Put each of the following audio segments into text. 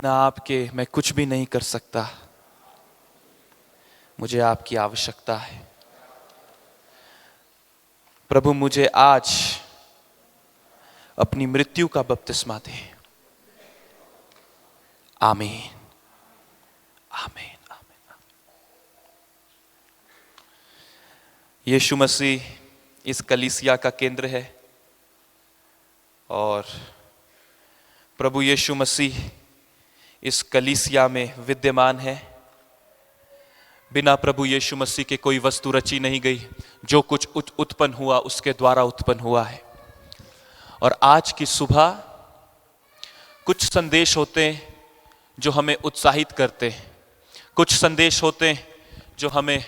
बिना आपके मैं कुछ भी नहीं कर सकता, मुझे आपकी आवश्यकता है। प्रभु मुझे आज अपनी मृत्यु का बपतिस्मा दे। आमीन, आमीन, आमीन। यीशु मसीह इस कलीसिया का केंद्र है और प्रभु यीशु मसीह इस कलीसिया में विद्यमान है। बिना प्रभु यीशु मसीह के कोई वस्तु रची नहीं गई। जो कुछ उत्पन्न हुआ उसके द्वारा उत्पन्न हुआ है। और आज की सुबह कुछ संदेश होते हैं जो हमें उत्साहित करते हैं, कुछ संदेश होते हैं जो हमें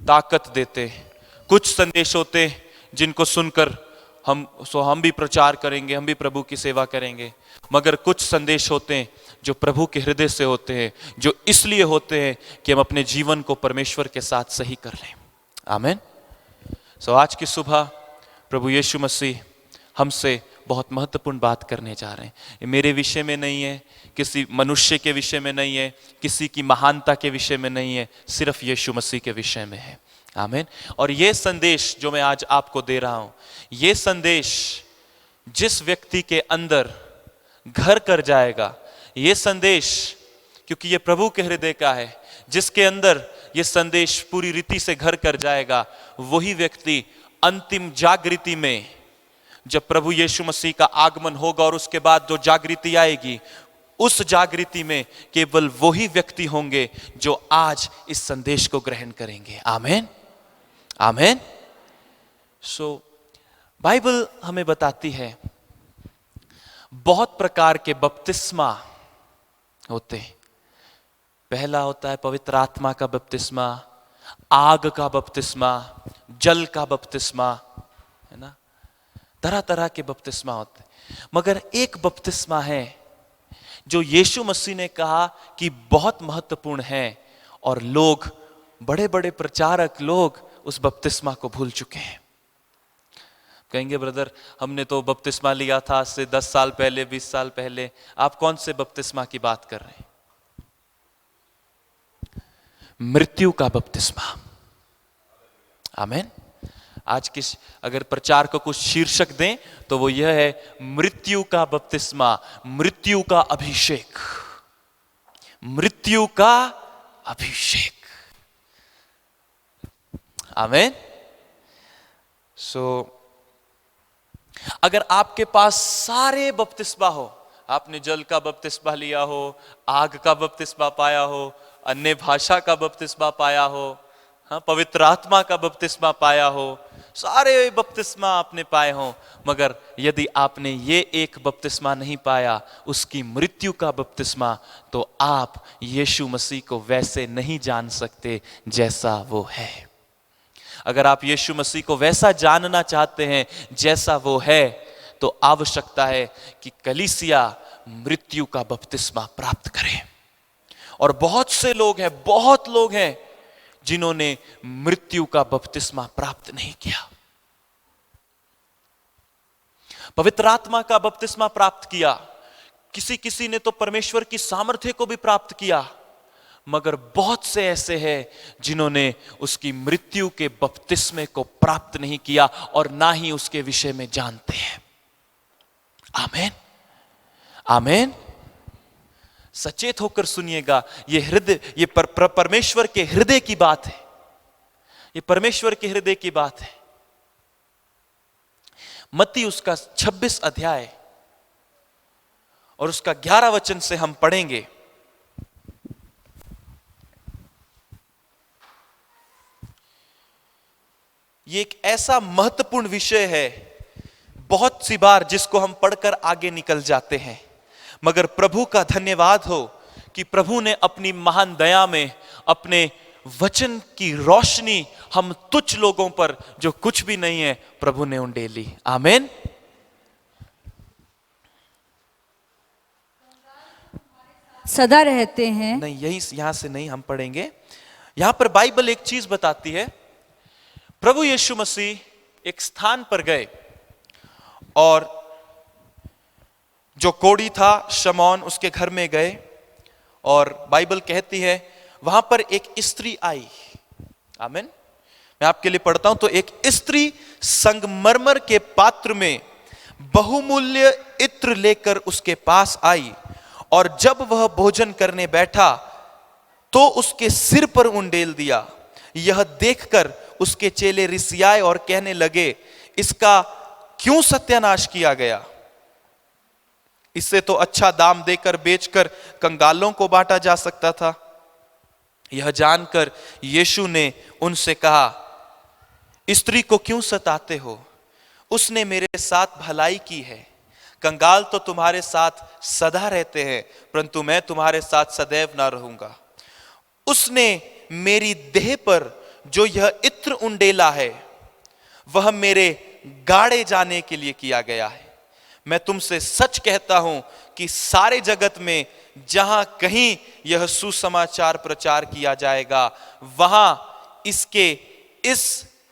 ताकत देते हैं, कुछ संदेश होते हैं जिनको सुनकर हम भी प्रचार करेंगे, हम भी प्रभु की सेवा करेंगे। मगर कुछ संदेश होते हैं जो प्रभु के हृदय से होते हैं, जो इसलिए होते हैं कि हम अपने जीवन को परमेश्वर के साथ सही कर लें। आमीन। आज की सुबह प्रभु यीशु मसीह हमसे बहुत महत्वपूर्ण बात करने जा रहे हैं। ये मेरे विषय में नहीं है, किसी मनुष्य के विषय में नहीं है, किसी की महानता के विषय में नहीं है, सिर्फ यीशु मसीह के विषय में है। आमीन। और ये संदेश जो मैं आज आपको दे रहा हूं, ये संदेश जिस व्यक्ति के अंदर घर कर जाएगा, ये संदेश क्योंकि ये प्रभु के हृदय का है, जिसके अंदर ये संदेश पूरी रीति से घर कर जाएगा, वही व्यक्ति अंतिम जागृति में, जब प्रभु यीशु मसीह का आगमन होगा और उसके बाद जो जागृति आएगी, उस जागृति में केवल वही व्यक्ति होंगे जो आज इस संदेश को ग्रहण करेंगे। आमीन, आमीन। बाइबल हमें बताती है बहुत प्रकार के बपतिस्मा होते हैं। पहला होता है पवित्र आत्मा का बपतिस्मा, आग का बपतिस्मा, जल का बपतिस्मा, है ना। तरह तरह के बपतिस्मा होते हैं। मगर एक बपतिस्मा है जो यीशु मसीह ने कहा कि बहुत महत्वपूर्ण है और लोग, बड़े बड़े प्रचारक लोग उस बपतिस्मा को भूल चुके हैं। कहेंगे ब्रदर हमने तो बपतिस्मा लिया था आज से 10 साल पहले, 20 साल पहले, आप कौन से बपतिस्मा की बात कर रहे हैं? मृत्यु का बपतिस्मा। आमीन। आज किस अगर प्रचार को कुछ शीर्षक दें तो वो यह है मृत्यु का बपतिस्मा, मृत्यु का अभिषेक, मृत्यु का अभिषेक। आमीन। अगर आपके पास सारे बपतिस्मा हो, आपने जल का बपतिस्मा लिया हो, आग का बपतिस्मा पाया हो, अन्य भाषा का बपतिस्मा पाया हो, हाँ, पवित्र आत्मा का बपतिस्मा पाया हो, सारे बपतिस्मा आपने पाए हो, मगर यदि आपने ये एक बपतिस्मा नहीं पाया, उसकी मृत्यु का बपतिस्मा, तो आप यीशु मसीह को वैसे नहीं जान सकते जैसा वो है। अगर आप यीशु मसीह को वैसा जानना चाहते हैं जैसा वो है, तो आवश्यकता है कि कलीसिया मृत्यु का बपतिस्मा प्राप्त करे। और बहुत से लोग हैं, बहुत लोग हैं जिन्होंने मृत्यु का बपतिस्मा प्राप्त नहीं किया। पवित्र आत्मा का बपतिस्मा प्राप्त किया, किसी ने तो परमेश्वर की सामर्थ्य को भी प्राप्त किया, मगर बहुत से ऐसे हैं जिन्होंने उसकी मृत्यु के बपतिस्मे को प्राप्त नहीं किया और ना ही उसके विषय में जानते हैं। आमीन, आमीन। सचेत होकर सुनिएगा, ये हृदय, ये परमेश्वर के हृदय की बात है, ये परमेश्वर के हृदय की बात है। मत्ती उसका 26 अध्याय और उसका 11 वचन से हम पढ़ेंगे। ये एक ऐसा महत्वपूर्ण विषय है, बहुत सी बार जिसको हम पढ़कर आगे निकल जाते हैं, मगर प्रभु का धन्यवाद हो कि प्रभु ने अपनी महान दया में अपने वचन की रोशनी हम तुच्छ लोगों पर, जो कुछ भी नहीं है, प्रभु ने उंडेली। आमीन। सदा रहते हैं। नहीं, यहां से नहीं, हम पढ़ेंगे। यहां पर बाइबल एक चीज बताती है। प्रभु यीशु मसीह एक स्थान पर गए और जो कोढ़ी था शमौन उसके घर में गए और बाइबल कहती है वहां पर एक स्त्री आई। आमीन। मैं आपके लिए पढ़ता हूं। तो एक स्त्री संगमरमर के पात्र में बहुमूल्य इत्र लेकर उसके पास आई और जब वह भोजन करने बैठा तो उसके सिर पर उंडेल दिया। यह देखकर उसके चेले रिसियाए और कहने लगे, इसका क्यों सत्यानाश किया गया? इससे तो अच्छा दाम देकर बेचकर कंगालों को बांटा जा सकता था। यह जानकर यीशु ने उनसे कहा, स्त्री को क्यों सताते हो? उसने मेरे साथ भलाई की है। कंगाल तो तुम्हारे साथ सदा रहते हैं, परंतु मैं तुम्हारे साथ सदैव ना रहूंगा। उसने मेरी देह पर जो यह इत्र उंडेला है वह मेरे गाड़े जाने के लिए किया गया है। मैं तुमसे सच कहता हूं कि सारे जगत में जहां कहीं यह सुसमाचार प्रचार किया जाएगा वहां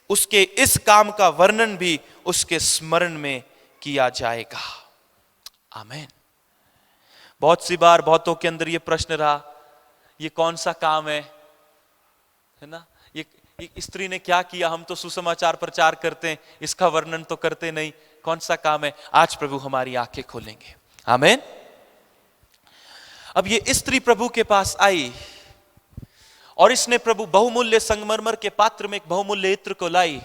उसके इस काम का वर्णन भी उसके स्मरण में किया जाएगा। आमीन। बहुत सी बार बहुतों के अंदर यह प्रश्न रहा, ये कौन सा काम है ना? ये स्त्री ने क्या किया? हम तो सुसमाचार प्रचार करते हैं, इसका वर्णन तो करते नहीं, कौन सा काम है? आज प्रभु हमारी आंखें खोलेंगे। आमीन। अब ये स्त्री प्रभु के पास आई और इसने प्रभु बहुमूल्य संगमरमर के पात्र में एक बहुमूल्य इत्र को लाई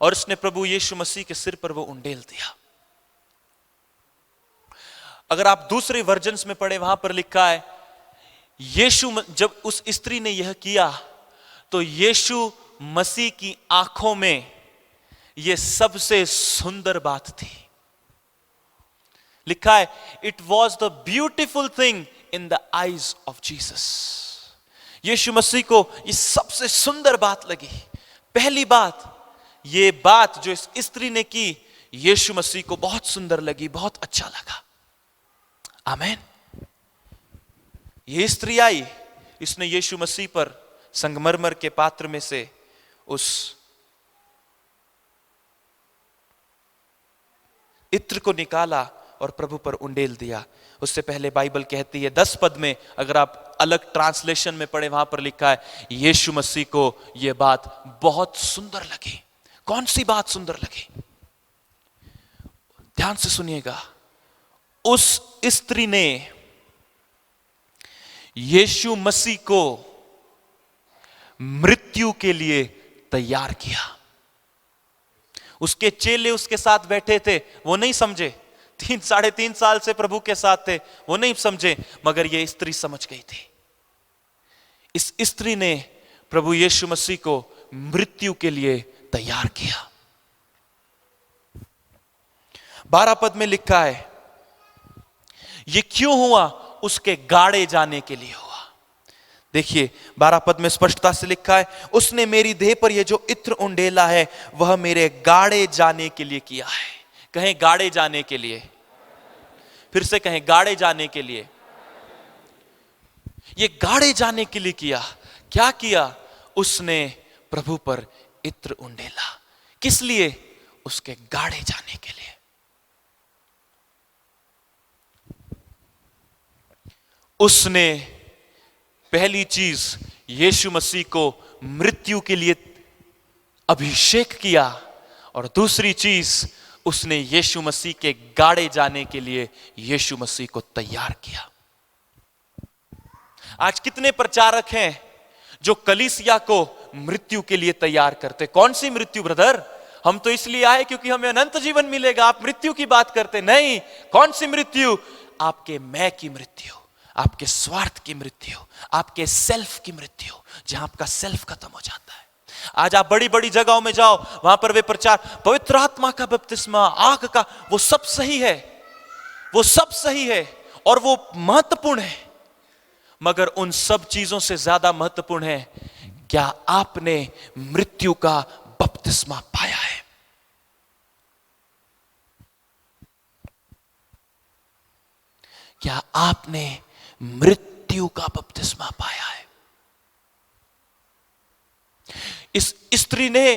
और इसने प्रभु यीशु मसीह के सिर पर वो उंडेल दिया। अगर आप दूसरे वर्जन्स में पढ़े वहां पर लिखा है, जब उस स्त्री ने यह किया तो यीशु मसीह की आंखों में यह सबसे सुंदर बात थी। लिखा है, it was the beautiful thing in the eyes of Jesus. यीशु मसीह को यह सबसे सुंदर बात लगी। पहली बात, यह बात जो इस स्त्री ने की यीशु मसीह को बहुत सुंदर लगी, बहुत अच्छा लगा। आमीन। यह स्त्री आई, इसने यीशु मसीह पर संगमरमर के पात्र में से उस इत्र को निकाला और प्रभु पर उंडेल दिया। उससे पहले बाइबल कहती है 10 पद में, अगर आप अलग ट्रांसलेशन में पढ़े वहां पर लिखा है, यीशु मसीह को यह बात बहुत सुंदर लगी। कौन सी बात सुंदर लगी? ध्यान से सुनिएगा। उस स्त्री ने यीशु मसीह को मृत्यु के लिए तैयार किया। उसके चेले उसके साथ बैठे थे, वो नहीं समझे। 3-3.5 साल से प्रभु के साथ थे, वो नहीं समझे, मगर यह स्त्री समझ गई थी। इस स्त्री ने प्रभु यीशु मसीह को मृत्यु के लिए तैयार किया। 12 पद में लिखा है, यह क्यों हुआ? उसके गाड़े जाने के लिए हुआ। देखिए 12 पद में स्पष्टता से लिखा है, उसने मेरी देह पर यह जो इत्र उंडेला है वह मेरे गाड़े जाने के लिए किया है। कहें गाड़े जाने के लिए। फिर से कहें गाड़े जाने के लिए। यह गाड़े जाने के लिए किया। क्या किया? उसने प्रभु पर इत्र उंडेला। किस लिए? उसके गाड़े जाने के लिए। उसने पहली चीज यीशु मसीह को मृत्यु के लिए अभिषेक किया और दूसरी चीज उसने यीशु मसीह के गाड़े जाने के लिए यीशु मसीह को तैयार किया। आज कितने प्रचारक हैं जो कलीसिया को मृत्यु के लिए तैयार करते? कौन सी मृत्यु ब्रदर? हम तो इसलिए आए क्योंकि हमें अनंत जीवन मिलेगा, आप मृत्यु की बात करते नहीं। कौन सी मृत्यु? आपके मैं की मृत्यु, आपके स्वार्थ की मृत्यु, आपके सेल्फ की मृत्यु, जहां आपका सेल्फ खत्म हो जाता है। आज आप बड़ी बड़ी जगहों में जाओ, वहां पर वे प्रचार पवित्र आत्मा का बपतिस्मा, आग का, वो सब सही है, वो सब सही है और वो महत्वपूर्ण है, मगर उन सब चीजों से ज्यादा महत्वपूर्ण है, क्या आपने मृत्यु का बपतिस्मा पाया है? क्या आपने मृत्यु का बपतिस्मा पाया है? इस स्त्री ने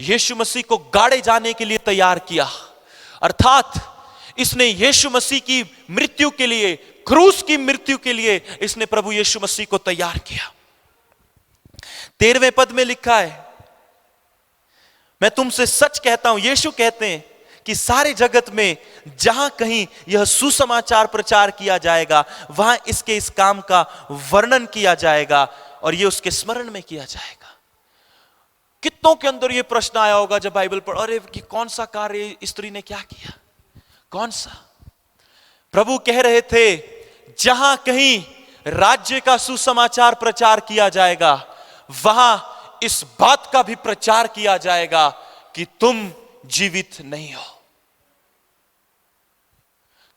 यीशु मसीह को गाड़े जाने के लिए तैयार किया, अर्थात इसने यीशु मसीह की मृत्यु के लिए, क्रूस की मृत्यु के लिए इसने प्रभु यीशु मसीह को तैयार किया। 13वें पद में लिखा है, मैं तुमसे सच कहता हूं, यीशु कहते हैं कि सारे जगत में जहां कहीं यह सुसमाचार प्रचार किया जाएगा, वहां इसके इस काम का वर्णन किया जाएगा और यह उसके स्मरण में किया जाएगा। कितनों के अंदर यह प्रश्न आया होगा जब बाइबल पढ़, अरे कि कौन सा कार्य स्त्री ने क्या किया, कौन सा? प्रभु कह रहे थे जहां कहीं राज्य का सुसमाचार प्रचार किया जाएगा, वहां इस बात का भी प्रचार किया जाएगा कि तुम जीवित नहीं हो,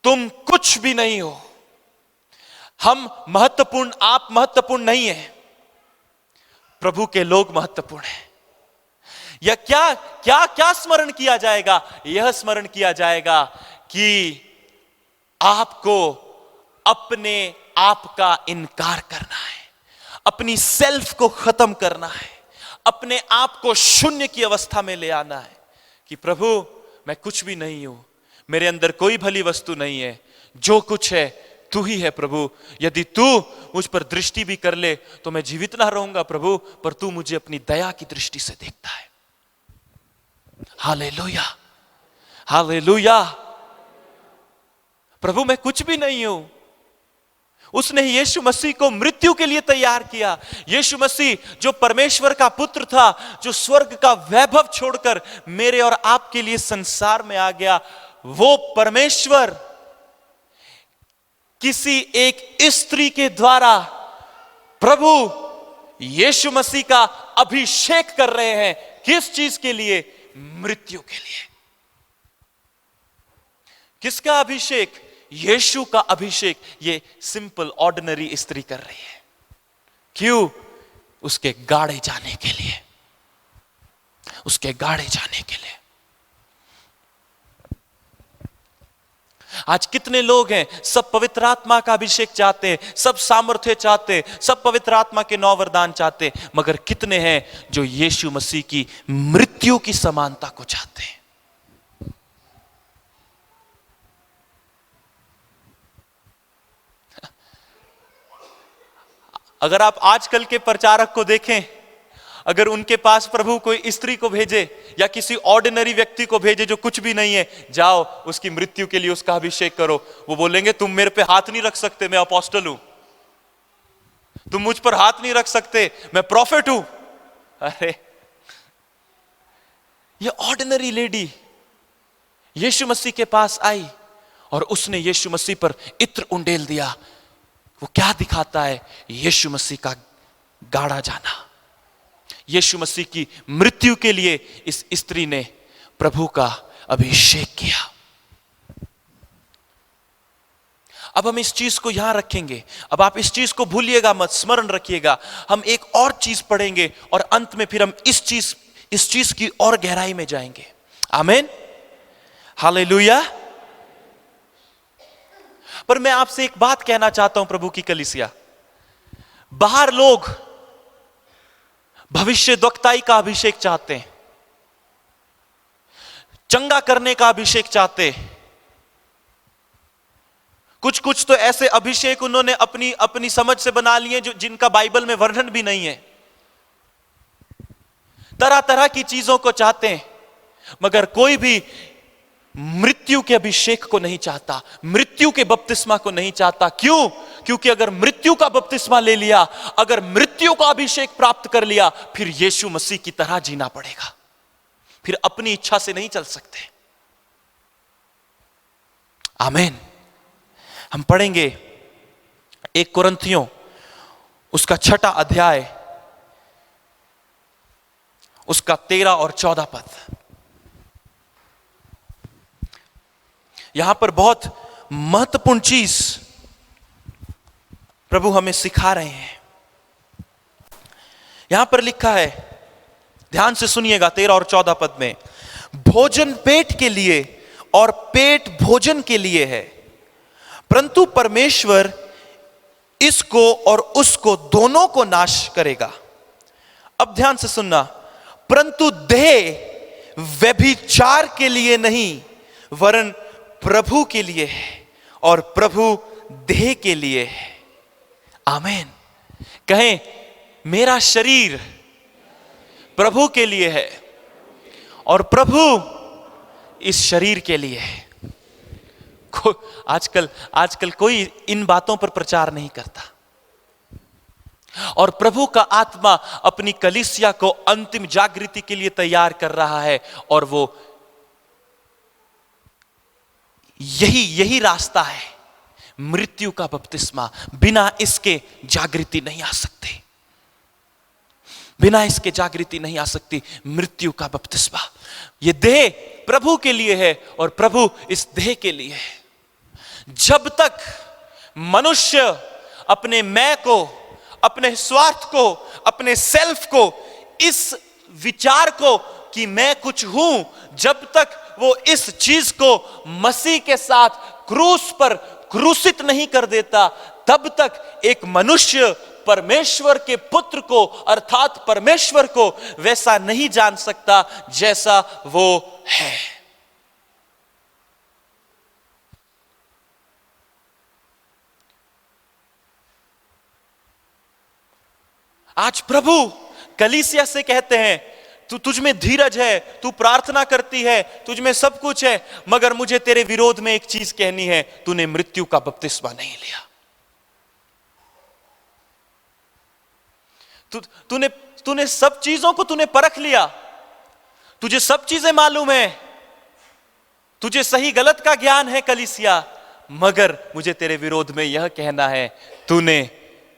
तुम कुछ भी नहीं हो, हम महत्वपूर्ण, आप महत्वपूर्ण नहीं है, प्रभु के लोग महत्वपूर्ण हैं। या क्या क्या क्या स्मरण किया जाएगा? यह स्मरण किया जाएगा कि आपको अपने आप का इनकार करना है, अपनी सेल्फ को खत्म करना है, अपने आप को शून्य की अवस्था में ले आना है कि प्रभु मैं कुछ भी नहीं हूं, मेरे अंदर कोई भली वस्तु नहीं है, जो कुछ है तू ही है प्रभु। यदि तू मुझ पर दृष्टि भी कर ले तो मैं जीवित ना रहूंगा प्रभु, पर तू मुझे अपनी दया की दृष्टि से देखता है। Hallelujah, hallelujah. प्रभु मैं कुछ भी नहीं हूं। उसने यीशु मसीह को मृत्यु के लिए तैयार किया। यीशु मसीह जो परमेश्वर का पुत्र था, जो स्वर्ग का वैभव छोड़कर मेरे और आपके लिए संसार में आ गया, वो परमेश्वर किसी एक स्त्री के द्वारा प्रभु यीशु मसीह का अभिषेक कर रहे हैं। किस चीज के लिए? मृत्यु के लिए। किसका अभिषेक? यीशु का अभिषेक ये सिंपल ऑर्डिनरी स्त्री कर रही है। क्यों? उसके गाड़े जाने के लिए, उसके गाड़े जाने के लिए। आज कितने लोग हैं, सब पवित्र आत्मा का अभिषेक चाहते हैं, सब सामर्थ्य चाहते हैं, सब पवित्र आत्मा के 9 वरदान चाहते हैं, मगर कितने हैं जो यीशु मसीह की मृत्यु की समानता को चाहते हैं? अगर आप आजकल के प्रचारक को देखें, अगर उनके पास प्रभु कोई स्त्री को भेजे या किसी ऑर्डिनरी व्यक्ति को भेजे जो कुछ भी नहीं है, जाओ उसकी मृत्यु के लिए उसका अभिषेक करो, वो बोलेंगे तुम मेरे पे हाथ नहीं रख सकते, मैं अपोस्टल हूं, तुम मुझ पर हाथ नहीं रख सकते, मैं प्रॉफिट हूं। अरे ये ऑर्डिनरी लेडी यीशु मसीह के पास आई और उसने यीशु मसीह पर इत्र उंडेल दिया। वो क्या दिखाता है? यीशु मसीह का गाड़ा जाना। यीशु मसीह की मृत्यु के लिए इस स्त्री ने प्रभु का अभिषेक किया। अब हम इस चीज को यहां रखेंगे। अब आप इस चीज को भूलिएगा मत, स्मरण रखिएगा। हम एक और चीज पढ़ेंगे और अंत में फिर हम इस चीज की और गहराई में जाएंगे। आमीन, हालेलुया। पर मैं आपसे एक बात कहना चाहता हूं प्रभु की कलीसिया, बाहर लोग भविष्यद्वक्ताई का अभिषेक चाहते हैं, चंगा करने का अभिषेक चाहते हैं, कुछ तो ऐसे अभिषेक उन्होंने अपनी समझ से बना लिए जो जिनका बाइबल में वर्णन भी नहीं है। तरह तरह की चीजों को चाहते हैं, मगर कोई भी मृत्यु के अभिषेक को नहीं चाहता, मृत्यु के बपतिस्मा को नहीं चाहता। क्यों? क्योंकि अगर मृत्यु का बपतिस्मा ले लिया, अगर मृत्यु का अभिषेक प्राप्त कर लिया, फिर यीशु मसीह की तरह जीना पड़ेगा, फिर अपनी इच्छा से नहीं चल सकते। आमीन। हम पढ़ेंगे 1 कुरिन्थियों उसका 6 अध्याय, उसका 13 और 14 पद। यहां पर बहुत महत्वपूर्ण चीज प्रभु हमें सिखा रहे हैं। यहां पर लिखा है, ध्यान से सुनिएगा 13 और 14 पद में, भोजन पेट के लिए और पेट भोजन के लिए है, परंतु परमेश्वर इसको और उसको दोनों को नाश करेगा। अब ध्यान से सुनना, परंतु देह व्यभिचार के लिए नहीं, वरन प्रभु के लिए है और प्रभु देह के लिए है। आमीन। कहें, मेरा शरीर प्रभु के लिए है और प्रभु इस शरीर के लिए है। आजकल कोई इन बातों पर प्रचार नहीं करता। और प्रभु का आत्मा अपनी कलीसिया को अंतिम जागृति के लिए तैयार कर रहा है और वो यही रास्ता है। मृत्यु का बपतिस्मा, बिना इसके जागृति नहीं आ सकती। बिना इसके जागृति नहीं आ सकती। मृत्यु का बपतिस्मा, ये देह प्रभु के लिए है और प्रभु इस देह के लिए है। जब तक मनुष्य अपने मैं को, अपने स्वार्थ को, अपने सेल्फ को, इस विचार को कि मैं कुछ हूं, जब तक वो इस चीज को मसीह के साथ क्रूस पर क्रूसित नहीं कर देता, तब तक एक मनुष्य परमेश्वर के पुत्र को अर्थात परमेश्वर को वैसा नहीं जान सकता जैसा वो है। आज प्रभु कलीसिया से कहते हैं, तू तुझ में धीरज है, तू प्रार्थना करती है, तुझ में सब कुछ है, मगर मुझे तेरे विरोध में एक चीज कहनी है, तूने मृत्यु का बपतिस्मा नहीं लिया। तूने सब चीजों को तूने परख लिया, तुझे सब चीजें मालूम है, तुझे सही गलत का ज्ञान है कलीसिया, मगर मुझे तेरे विरोध में यह कहना है, तूने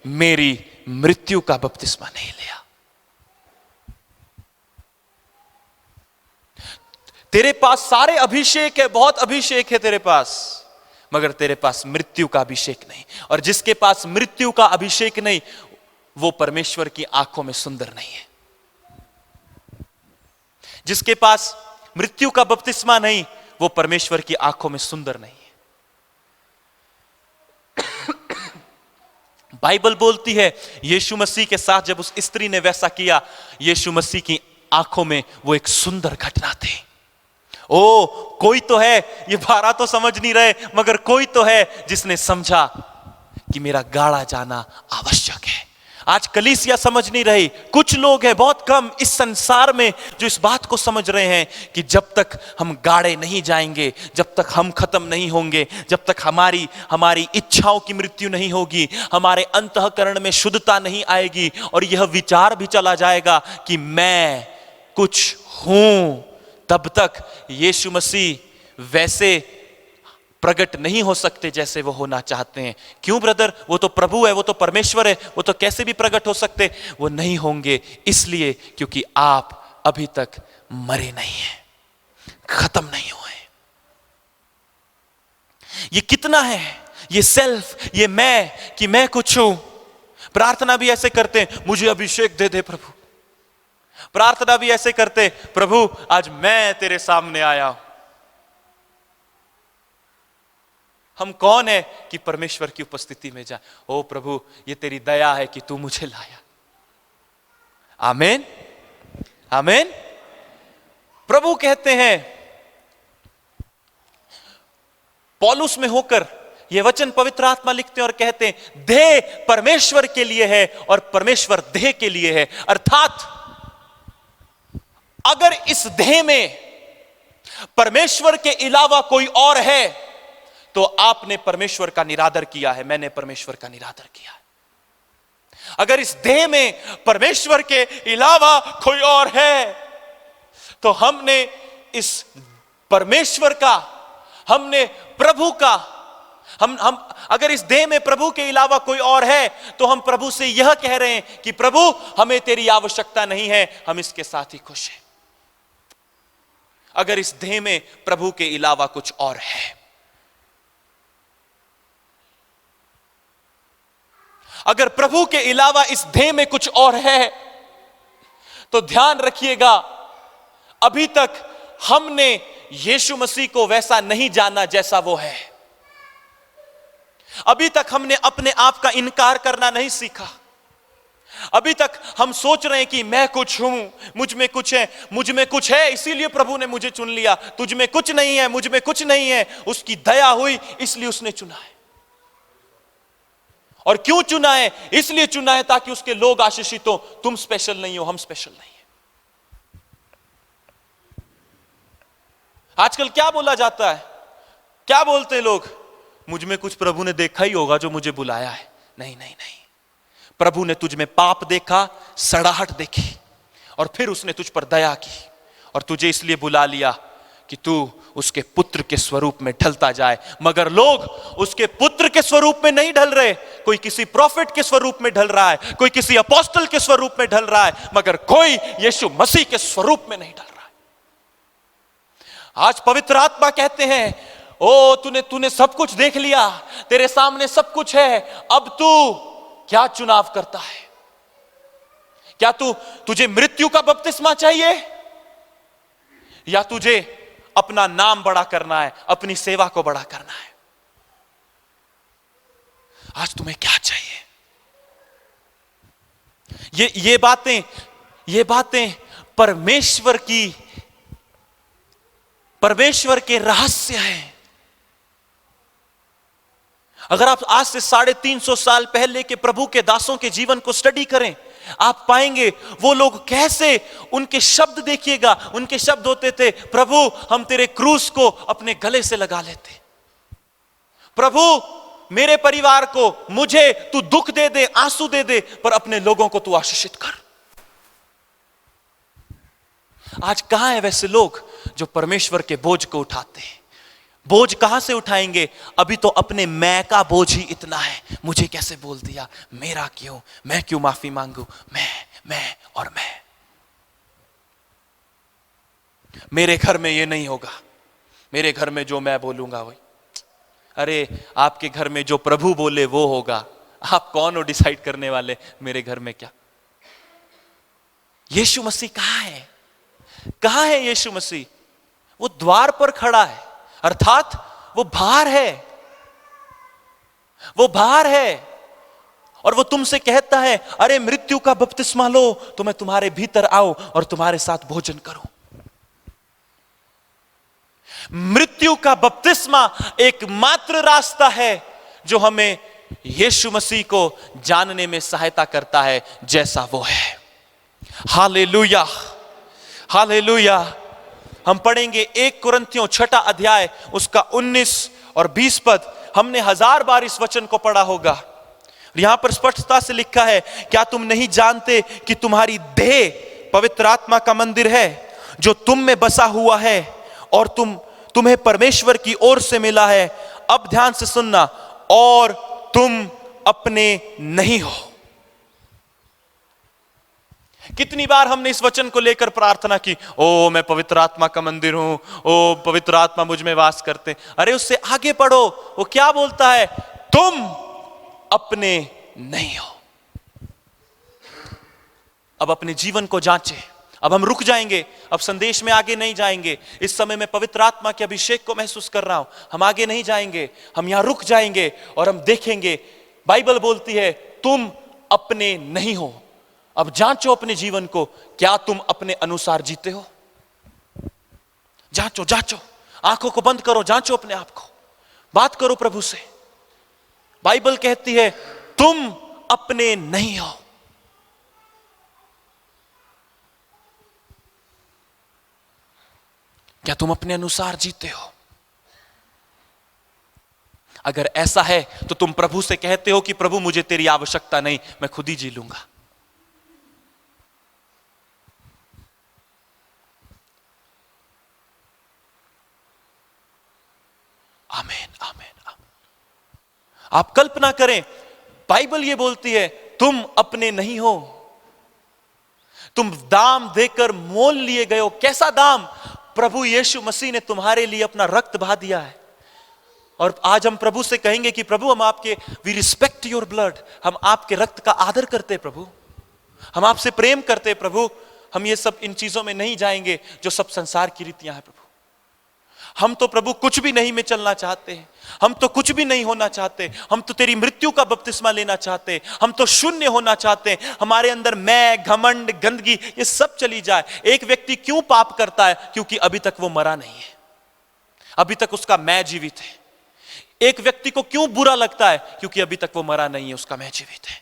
मेरी मृत्यु का बपतिस्मा नहीं लिया। तेरे पास सारे अभिषेक है, बहुत अभिषेक है तेरे पास, मगर तेरे पास मृत्यु का अभिषेक नहीं। और जिसके पास मृत्यु का अभिषेक नहीं, वो परमेश्वर की आंखों में सुंदर नहीं है। जिसके पास मृत्यु का बपतिस्मा नहीं, वो परमेश्वर की आंखों में सुंदर नहीं है। बाइबल बोलती है, यीशु मसीह के साथ जब उस स्त्री ने वैसा किया, यीशु मसीह की आंखों में वो एक सुंदर घटना थी। ओ, कोई तो है, ये 12 तो समझ नहीं रहे, मगर कोई तो है जिसने समझा कि मेरा गाड़ा जाना आवश्यक है। आज कलीसिया समझ नहीं रही। कुछ लोग हैं, बहुत कम इस संसार में, जो इस बात को समझ रहे हैं कि जब तक हम गाड़े नहीं जाएंगे, जब तक हम खत्म नहीं होंगे, जब तक हमारी इच्छाओं की मृत्यु नहीं होगी, हमारे अंतःकरण में शुद्धता नहीं आएगी और यह विचार भी चला जाएगा कि मैं कुछ हूं, तब तक यीशु मसीह वैसे प्रकट नहीं हो सकते जैसे वो होना चाहते हैं। क्यों ब्रदर? वो तो प्रभु है, वो तो परमेश्वर है, वो तो कैसे भी प्रकट हो सकते? वो नहीं होंगे इसलिए क्योंकि आप अभी तक मरे नहीं हैं, खत्म नहीं हुए। ये कितना है, ये सेल्फ, ये मैं, कि मैं कुछ हूं। प्रार्थना भी ऐसे करते हैं, मुझे अभिषेक दे दे प्रभु। प्रार्थना भी ऐसे करते, प्रभु आज मैं तेरे सामने आया हूं। हम कौन है कि परमेश्वर की उपस्थिति में जाए? ओ प्रभु, ये तेरी दया है कि तू मुझे लाया। आमीन, आमीन। प्रभु कहते हैं, पौलुस में होकर ये वचन पवित्र आत्मा लिखते हैं और कहते हैं, देह परमेश्वर के लिए है और परमेश्वर देह के लिए है। अर्थात अगर इस देह में परमेश्वर के अलावा कोई और है तो आपने परमेश्वर का निरादर किया है, मैंने परमेश्वर का निरादर किया है। अगर इस देह में परमेश्वर के अलावा कोई और है तो हमने इस परमेश्वर का, हमने प्रभु का, हम अगर इस देह में प्रभु के अलावा कोई और है तो हम प्रभु से यह कह रहे हैं कि प्रभु हमें तेरी आवश्यकता नहीं है, हम इसके साथ ही खुश हैं। अगर इस देह में प्रभु के अलावा कुछ और है, अगर प्रभु के अलावा इस देह में कुछ और है तो ध्यान रखिएगा, अभी तक हमने यीशु मसीह को वैसा नहीं जाना जैसा वो है। अभी तक हमने अपने आप का इनकार करना नहीं सीखा। अभी तक हम सोच रहे हैं कि मैं कुछ हूं, मुझ में कुछ है, मुझ में कुछ है इसीलिए प्रभु ने मुझे चुन लिया। तुझ में कुछ नहीं है, मुझ में कुछ नहीं है, उसकी दया हुई इसलिए उसने चुना है। और क्यों चुना है? इसलिए चुना है ताकि उसके लोग आशीषित हो। तुम स्पेशल नहीं हो, हम स्पेशल नहीं है। आजकल क्या बोला जाता है? क्या बोलते हैं लोग? मुझ में कुछ प्रभु ने देखा ही होगा जो मुझे बुलाया है। नहीं नहीं नहीं, प्रभु ने तुझ में पाप देखा, सड़ाहट देखी, और फिर उसने तुझ पर दया की और तुझे इसलिए बुला लिया कि तू उसके पुत्र के स्वरूप में ढलता जाए। मगर लोग उसके पुत्र के स्वरूप में नहीं ढल रहे। कोई किसी प्रॉफिट के स्वरूप में ढल रहा है, कोई किसी अपोस्टल के स्वरूप में ढल रहा है, मगर कोई यीशु मसीह के स्वरूप में नहीं ढल रहा है। आज पवित्र आत्मा कहते हैं, ओ तूने सब कुछ देख लिया, तेरे सामने सब कुछ है, अब तू क्या चुनाव करता है? क्या तुझे मृत्यु का बपतिस्मा चाहिए, या तुझे अपना नाम बड़ा करना है, अपनी सेवा को बड़ा करना है? आज तुम्हें क्या चाहिए? ये बातें परमेश्वर के रहस्य हैं। अगर आप आज से 350 साल पहले के प्रभु के दासों के जीवन को स्टडी करें, आप पाएंगे वो लोग कैसे, उनके शब्द देखिएगा, उनके शब्द होते थे, प्रभु हम तेरे क्रूस को अपने गले से लगा लेते। प्रभु मेरे परिवार को, मुझे तू दुख दे दे, आंसू दे दे, पर अपने लोगों को तू आशीषित कर। आज कहां है वैसे लोग जो परमेश्वर के बोझ को उठाते हैं? बोझ कहां से उठाएंगे? अभी तो अपने मैं का बोझ ही इतना है। मुझे कैसे बोल दिया, मेरा क्यों, मैं क्यों माफी मांगू, मैं और मैं। मेरे घर में ये नहीं होगा, मेरे घर में जो मैं बोलूंगा वही। अरे आपके घर में जो प्रभु बोले वो होगा। आप कौन हो डिसाइड करने वाले मेरे घर में क्या? यीशु मसीह कहां है? कहां है यीशु मसीह? वो द्वार पर खड़ा है, अर्थात वो बाहर है, वो बाहर है, और वो तुमसे कहता है, अरे मृत्यु का बपतिस्मा लो तो मैं तुम्हारे भीतर आऊं और तुम्हारे साथ भोजन करूं। मृत्यु का बपतिस्मा एकमात्र रास्ता है जो हमें यीशु मसीह को जानने में सहायता करता है जैसा वो है। Hallelujah, hallelujah. हम पढ़ेंगे 1 कुरिन्थियों 6 अध्याय, उसका 19 और 20 पद। हमने 1000 बार इस वचन को पढ़ा होगा। यहां पर स्पष्टता से लिखा है, क्या तुम नहीं जानते कि तुम्हारी देह पवित्र आत्मा का मंदिर है जो तुम में बसा हुआ है और तुम्हें परमेश्वर की ओर से मिला है? अब ध्यान से सुनना, और तुम अपने नहीं हो। कितनी बार हमने इस वचन को लेकर प्रार्थना की, ओ मैं पवित्र आत्मा का मंदिर हूं, ओ पवित्र आत्मा मुझ में वास करते। अरे उससे आगे पढ़ो, वो क्या बोलता है? तुम अपने नहीं हो। अब अपने जीवन को जांचे। अब हम रुक जाएंगे, अब संदेश में आगे नहीं जाएंगे। इस समय मैं पवित्र आत्मा के अभिषेक को महसूस कर रहा हूं। हम आगे नहीं जाएंगे, हम यहां रुक जाएंगे और हम देखेंगे। बाइबल बोलती है तुम अपने नहीं हो। अब जांचो अपने जीवन को, क्या तुम अपने अनुसार जीते हो? जांचो, जांचो, आंखों को बंद करो, जांचो अपने आप को, बात करो प्रभु से। बाइबल कहती है तुम अपने नहीं हो। क्या तुम अपने अनुसार जीते हो? अगर ऐसा है तो तुम प्रभु से कहते हो कि प्रभु मुझे तेरी आवश्यकता नहीं, मैं खुद ही जी लूंगा। आमीन, आमीन, आमीन। आप कल्पना करें, बाइबल ये बोलती है तुम अपने नहीं हो, तुम दाम देकर मोल लिए गए हो। कैसा दाम? प्रभु यीशु मसीह ने तुम्हारे लिए अपना रक्त बहा दिया है। और आज हम प्रभु से कहेंगे कि प्रभु हम आपके, वी रिस्पेक्ट योर ब्लड, हम आपके रक्त का आदर करते प्रभु, हम आपसे प्रेम करते प्रभु। हम ये सब इन चीजों में नहीं जाएंगे जो सब संसार की रीतियां हैं प्रभु। हम तो प्रभु कुछ भी नहीं में चलना चाहते हैं, हम तो कुछ भी नहीं होना चाहते, हम तो तेरी मृत्यु का बपतिस्मा लेना चाहते, हम तो शून्य होना चाहते, हमारे अंदर मैं, घमंड, गंदगी ये सब चली जाए। एक व्यक्ति क्यों पाप करता है? क्योंकि अभी तक वो मरा नहीं है, अभी तक उसका मैं जीवित है। एक व्यक्ति को क्यों बुरा लगता है? क्योंकि अभी तक वो मरा नहीं है, उसका मैं जीवित है।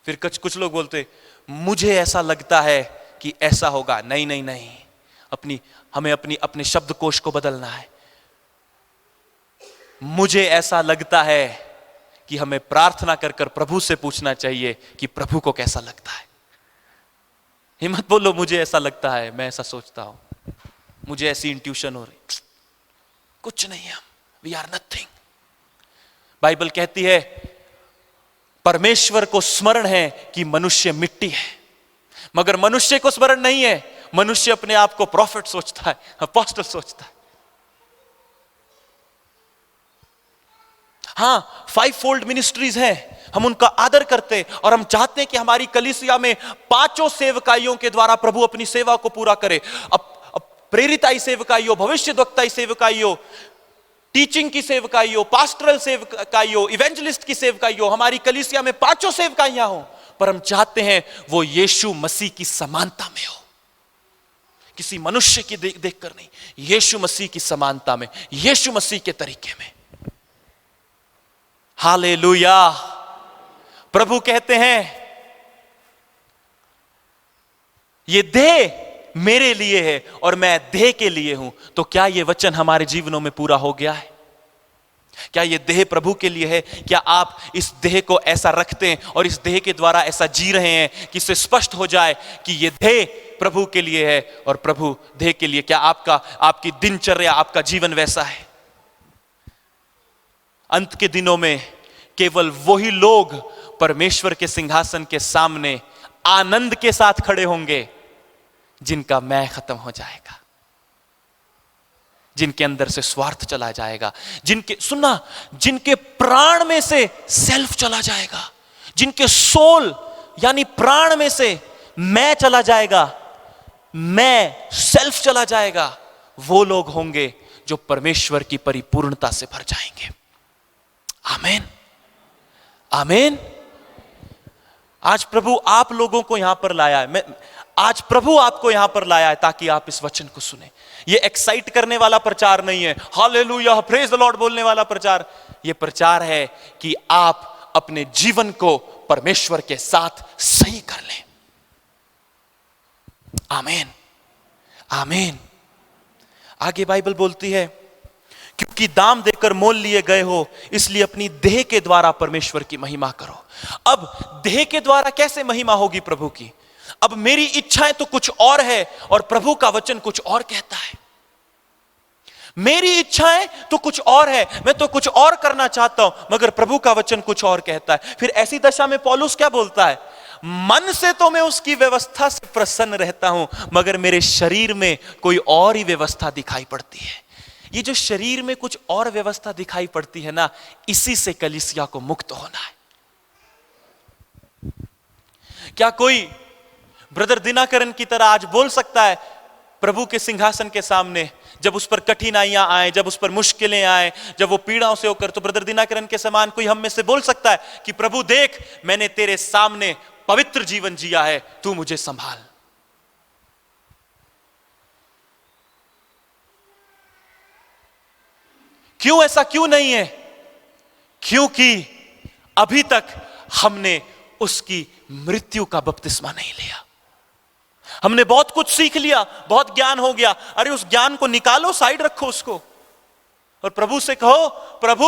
फिर कुछ लोग बोलते मुझे ऐसा लगता है कि ऐसा होगा। नहीं नहीं नहीं, हमें अपने शब्दकोश को बदलना है। मुझे ऐसा लगता है कि हमें प्रार्थना कर कर प्रभु से पूछना चाहिए कि प्रभु को कैसा लगता है। हिम्मत बोलो मुझे ऐसा लगता है, मैं ऐसा सोचता हूं, मुझे ऐसी इंट्यूशन हो रही। कुछ नहीं, हम वी आर नथिंग। बाइबल कहती है परमेश्वर को स्मरण है कि मनुष्य मिट्टी है, मगर मनुष्य को स्मरण नहीं है। मनुष्य अपने आप को प्रॉफिट सोचता है, अपोस्टल सोचता है। हां, 5 फोल्ड मिनिस्ट्रीज हैं, हम उनका आदर करते हैं और हम चाहते हैं कि हमारी कलीसिया में 5 सेवकाइयों के द्वारा प्रभु अपनी सेवा को पूरा करे। अब प्रेरिताई सेवकाइयों, भविष्यद्वक्ताई सेवकाइयों, टीचिंग की सेवकाइयों, पास्टरल सेवकाइयों, इवेंजलिस्ट की सेवकाइयों, हमारी कलीसिया में 5 सेवकाइयां हो, पर हम चाहते हैं वो यीशु मसीह की समानता में हो, किसी मनुष्य की देख कर नहीं, यीशु मसीह की समानता में, यीशु मसीह के तरीके में। हालेलुया। प्रभु कहते हैं ये देह मेरे लिए है और मैं देह के लिए हूं। तो क्या यह वचन हमारे जीवनों में पूरा हो गया है? क्या यह देह प्रभु के लिए है? क्या आप इस देह को ऐसा रखते हैं और इस देह के द्वारा ऐसा जी रहे हैं कि इससे स्पष्ट हो जाए कि यह देह प्रभु के लिए है और प्रभु देह के लिए? क्या आपकी दिनचर्या, आपका जीवन वैसा है? अंत के दिनों में केवल वही लोग परमेश्वर के सिंहासन के सामने आनंद के साथ खड़े होंगे जिनका मैं खत्म हो जाएगा, जिनके अंदर से स्वार्थ चला जाएगा, जिनके प्राण में से सेल्फ चला जाएगा, जिनके सोल यानी प्राण में से मैं चला जाएगा, मैं सेल्फ चला जाएगा। वो लोग होंगे जो परमेश्वर की परिपूर्णता से भर जाएंगे। आमीन, आमीन। आज प्रभु आप लोगों को यहां पर लाया है, आज प्रभु आपको यहां पर लाया है ताकि आप इस वचन को सुने। ये एक्साइट करने वाला प्रचार नहीं है, हालेलुया प्रेज द लॉर्ड बोलने वाला प्रचार। ये प्रचार है कि आप अपने जीवन को परमेश्वर के साथ सही कर लें। आमीन, आमीन। आगे बाइबल बोलती है क्योंकि दाम देकर मोल लिए गए हो, इसलिए अपनी देह के द्वारा परमेश्वर की महिमा करो। अब देह के द्वारा कैसे महिमा होगी प्रभु की? अब मेरी इच्छाएं तो कुछ और है और प्रभु का वचन कुछ और कहता है। मेरी इच्छाएं तो कुछ और है, मैं तो कुछ और करना चाहता हूं, मगर प्रभु का वचन कुछ और कहता है। फिर ऐसी दशा में पौलुस क्या बोलता है? मन से तो मैं उसकी व्यवस्था से प्रसन्न रहता हूं, मगर मेरे शरीर में कोई और ही व्यवस्था दिखाई पड़ती है। ये जो शरीर में कुछ और व्यवस्था दिखाई पड़ती है ना, इसी से कलीसिया को मुक्त होना है। क्या कोई ब्रदर दिनाकरन की तरह आज बोल सकता है प्रभु के सिंहासन के सामने, जब उस पर कठिनाइयां आए, जब उस पर मुश्किलें आए, जब वो पीड़ाओं से होकर, तो ब्रदर दिनाकरन के समान कोई हम में से बोल सकता है कि प्रभु देख, मैंने तेरे सामने पवित्र जीवन जिया है, तू मुझे संभाल। क्यों ऐसा क्यों नहीं है? क्योंकि अभी तक हमने उसकी मृत्यु का बपतिस्मा नहीं लिया। हमने बहुत कुछ सीख लिया, बहुत ज्ञान हो गया, अरे उस ज्ञान को निकालो, साइड रखो उसको, और प्रभु से कहो, प्रभु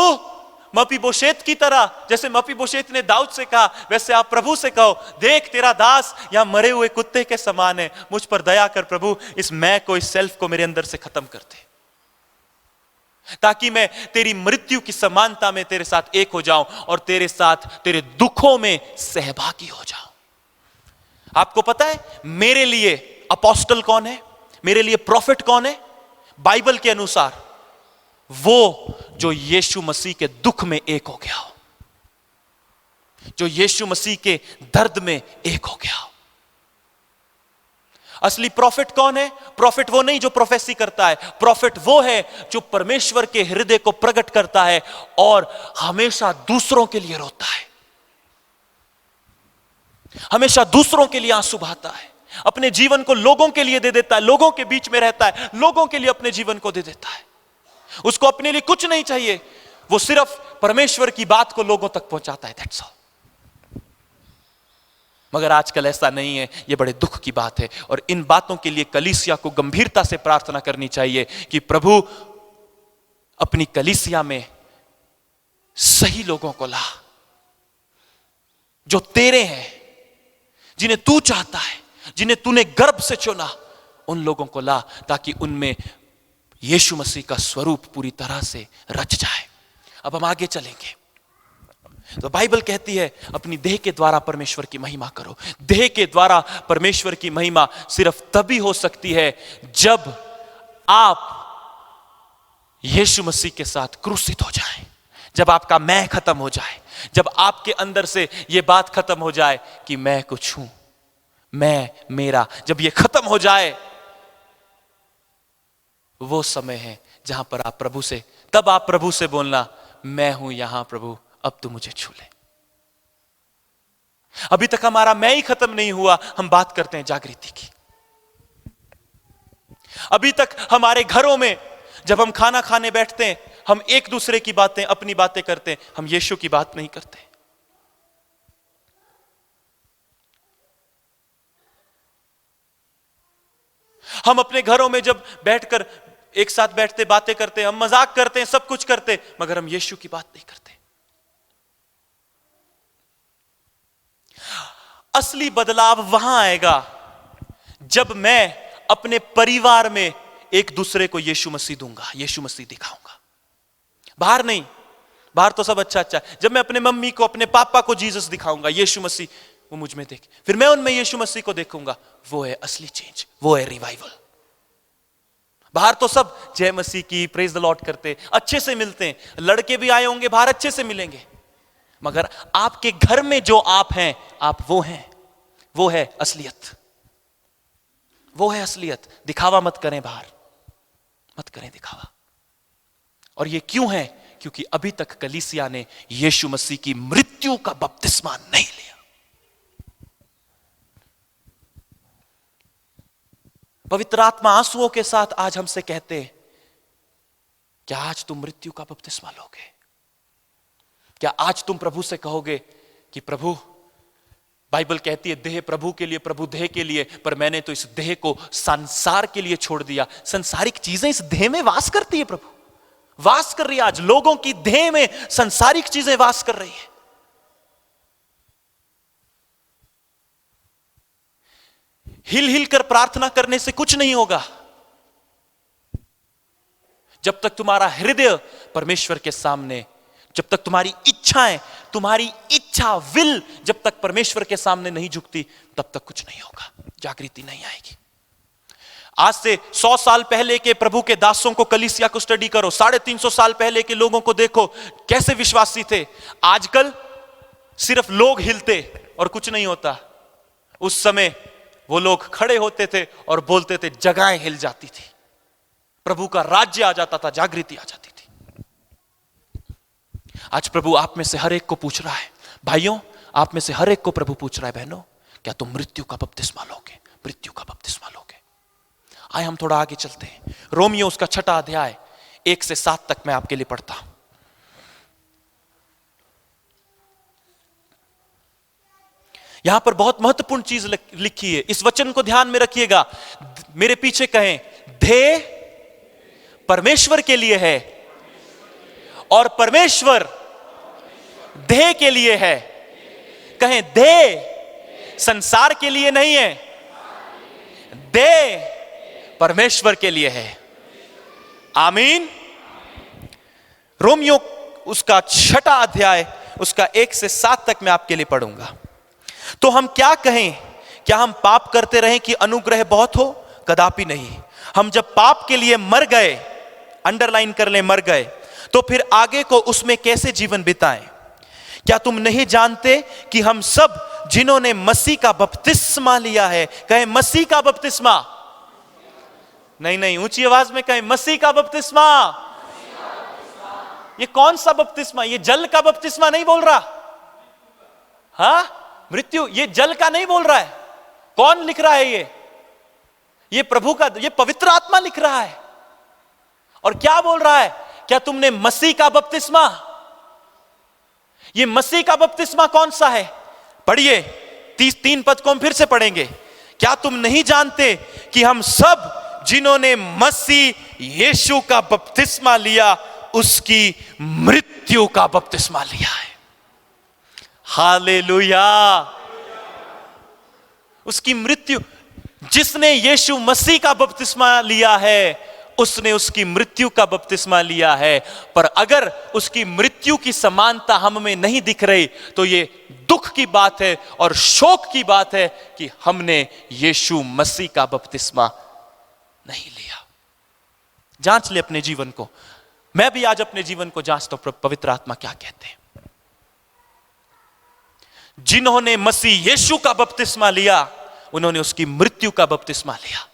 मपीबोशेत की तरह, जैसे मपीबोशेत ने दाऊद से कहा, वैसे आप प्रभु से कहो, देख तेरा दास यहां मरे हुए कुत्ते के समान है, मुझ पर दया कर प्रभु, इस मैं को, इस सेल्फ को मेरे अंदर से खत्म कर दे, ताकि मैं तेरी मृत्यु की समानता में तेरे साथ एक हो जाऊं और तेरे साथ तेरे दुखों में सहभागी हो जाऊं। आपको पता है मेरे लिए अपोस्टल कौन है, मेरे लिए प्रॉफिट कौन है? बाइबल के अनुसार वो जो यीशु मसीह के दुख में एक हो गया हो, जो यीशु मसीह के दर्द में एक हो गया हो। असली प्रॉफिट कौन है? प्रॉफिट वो नहीं जो प्रोफेसी करता है, प्रॉफिट वो है जो परमेश्वर के हृदय को प्रकट करता है और हमेशा दूसरों के लिए रोता है, हमेशा दूसरों के लिए आंसू बहाता है, अपने जीवन को लोगों के लिए दे देता है, लोगों के बीच में रहता है, लोगों के लिए अपने जीवन को दे देता है। उसको अपने लिए कुछ नहीं चाहिए, वो सिर्फ परमेश्वर की बात को लोगों तक पहुंचाता है, दैट्स ऑल। मगर आजकल ऐसा नहीं है, यह बड़े दुख की बात है। और इन बातों के लिए कलीसिया को गंभीरता से प्रार्थना करनी चाहिए कि प्रभु अपनी कलीसिया में सही लोगों को ला, जो तेरे हैं, जिन्हें तू चाहता है, जिन्हें तूने गर्भ से चुना, उन लोगों को ला, ताकि उनमें यीशु मसीह का स्वरूप पूरी तरह से रच जाए। अब हम आगे चलेंगे तो बाइबल कहती है अपनी देह के द्वारा परमेश्वर की महिमा करो। देह के द्वारा परमेश्वर की महिमा सिर्फ तभी हो सकती है जब आप यीशु मसीह के साथ क्रूसित हो जाएं, जब आपका मैं खत्म हो जाए, जब आपके अंदर से यह बात खत्म हो जाए कि मैं कुछ हूं, मैं मेरा, जब यह खत्म हो जाए, वो समय है जहां पर आप प्रभु से, तब आप प्रभु से बोलना, मैं हूं यहां प्रभु, अब तू मुझे छू ले। अभी तक हमारा मैं ही खत्म नहीं हुआ, हम बात करते हैं जागृति की। अभी तक हमारे घरों में जब हम खाना खाने बैठते हैं, हम एक दूसरे की बातें, अपनी बातें करते हैं, हम यीशु की बात नहीं करते। हम अपने घरों में जब बैठकर एक साथ बैठते, बातें करते, हम मजाक करते हैं, सब कुछ करते, मगर हम यीशु की बात नहीं करते। असली बदलाव वहां आएगा जब मैं अपने परिवार में एक दूसरे को यीशु मसीह दूंगा, यीशु मसीह दिखाऊंगा। बाहर नहीं, बाहर तो सब अच्छा अच्छा है। जब मैं अपने मम्मी को, अपने पापा को जीसस दिखाऊंगा, यीशु मसीह वो मुझ में देखे, फिर मैं उनमें यीशु मसीह को देखूंगा, वो है असली चेंज, वो है रिवाइवल। बाहर तो सब जय मसीह की, प्रेज द लॉर्ड करते, अच्छे से मिलते हैं, लड़के भी आए होंगे बाहर, अच्छे से मिलेंगे, मगर आपके घर में जो आप हैं, आप वो हैं, वो है असलियत, वो है असलियत। दिखावा मत करें, बाहर मत करें दिखावा। और ये क्यों है? क्योंकि अभी तक कलीसिया ने यीशु मसीह की मृत्यु का बपतिस्मा नहीं लिया। पवित्र आत्मा आंसुओं के साथ आज हमसे कहते, क्या आज तुम मृत्यु का बपतिस्मा लोगे? क्या आज तुम प्रभु से कहोगे कि प्रभु, बाइबल कहती है देह प्रभु के लिए, प्रभु देह के लिए, पर मैंने तो इस देह को संसार के लिए छोड़ दिया। संसारिक चीजें इस देह में वास करती है, प्रभु वास कर रही है। आज लोगों की देह में संसारिक चीजें वास कर रही है। हिल हिल कर प्रार्थना करने से कुछ नहीं होगा जब तक तुम्हारा हृदय परमेश्वर के सामने, जब तक तुम्हारी इच्छाएं, तुम्हारी इच्छा विल जब तक परमेश्वर के सामने नहीं झुकती, तब तक कुछ नहीं होगा, जागृति नहीं आएगी। आज से 100 साल पहले के प्रभु के दासों को, कलीसिया को स्टडी करो, 350 साल पहले के लोगों को देखो, कैसे विश्वासी थे। आजकल सिर्फ लोग हिलते और कुछ नहीं होता। उस समय वो लोग खड़े होते थे और बोलते थे, जगहें हिल जाती थी, प्रभु का राज्य आ जाता था, जागृति आ जाती थी। आज प्रभु आप में से हर एक को पूछ रहा है, भाइयों आप में से हर एक को प्रभु पूछ रहा है, बहनों क्या तुम मृत्यु का बपतिस्मा लोगे? मृत्यु का बपतिस्मा लोगे? आए हम थोड़ा आगे चलते हैं। रोमियो उसका 6 अध्याय 1 से 7 तक मैं आपके लिए पढ़ता हूं। यहां पर बहुत महत्वपूर्ण चीज लिखी है, इस वचन को ध्यान में रखिएगा। मेरे पीछे कहें, ध्येय परमेश्वर के लिए है और परमेश्वर ध्येय के लिए है। कहें, ध्येय संसार के लिए नहीं है, ध्येय परमेश्वर के लिए है। आमीन। रोमियो उसका 6 अध्याय उसका 1 से 7 तक मैं आपके लिए पढ़ूंगा। तो हम क्या कहें? क्या हम पाप करते रहें कि अनुग्रह बहुत हो? कदापि नहीं। हम जब पाप के लिए मर गए, अंडरलाइन कर लें, मर गए, तो फिर आगे को उसमें कैसे जीवन बिताएं? क्या तुम नहीं जानते कि हम सब जिन्होंने मसीह का बपतिस्मा लिया है। कहे मसीह का बपतिस्मा। नहीं नहीं, ऊंची आवाज में कहे मसीह का बपतिस्मा। ये कौन सा बपतिस्मा? ये जल का बपतिस्मा नहीं बोल रहा। मृत्यु, ये जल का नहीं बोल रहा है। कौन लिख रहा है? ये प्रभु का, ये पवित्र आत्मा लिख रहा है। और क्या बोल रहा है? क्या तुमने मसीह का बपतिस्मा? ये मसीह का बपतिस्मा कौन सा है? पढ़िए, 3 पद को हम फिर से पढ़ेंगे। क्या तुम नहीं जानते कि हम सब जिन्होंने मसीह यीशु का बपतिस्मा लिया, उसकी मृत्यु का बपतिस्मा लिया है। हालेलुया। उसकी मृत्यु, जिसने यीशु मसीह का बपतिस्मा लिया है, उसने उसकी मृत्यु का बपतिस्मा लिया है। पर अगर उसकी मृत्यु की समानता हम में नहीं दिख रही, तो ये दुख की बात है और शोक की बात है कि हमने यीशु मसीह का बपतिस्मा नहीं लिया। जांच ले अपने जीवन को। मैं भी आज अपने जीवन को जांचता हूं, पवित्र आत्मा क्या कहते हैं। जिन्होंने मसीह यीशु का बपतिस्मा लिया, उन्होंने उसकी मृत्यु का बपतिस्मा लिया।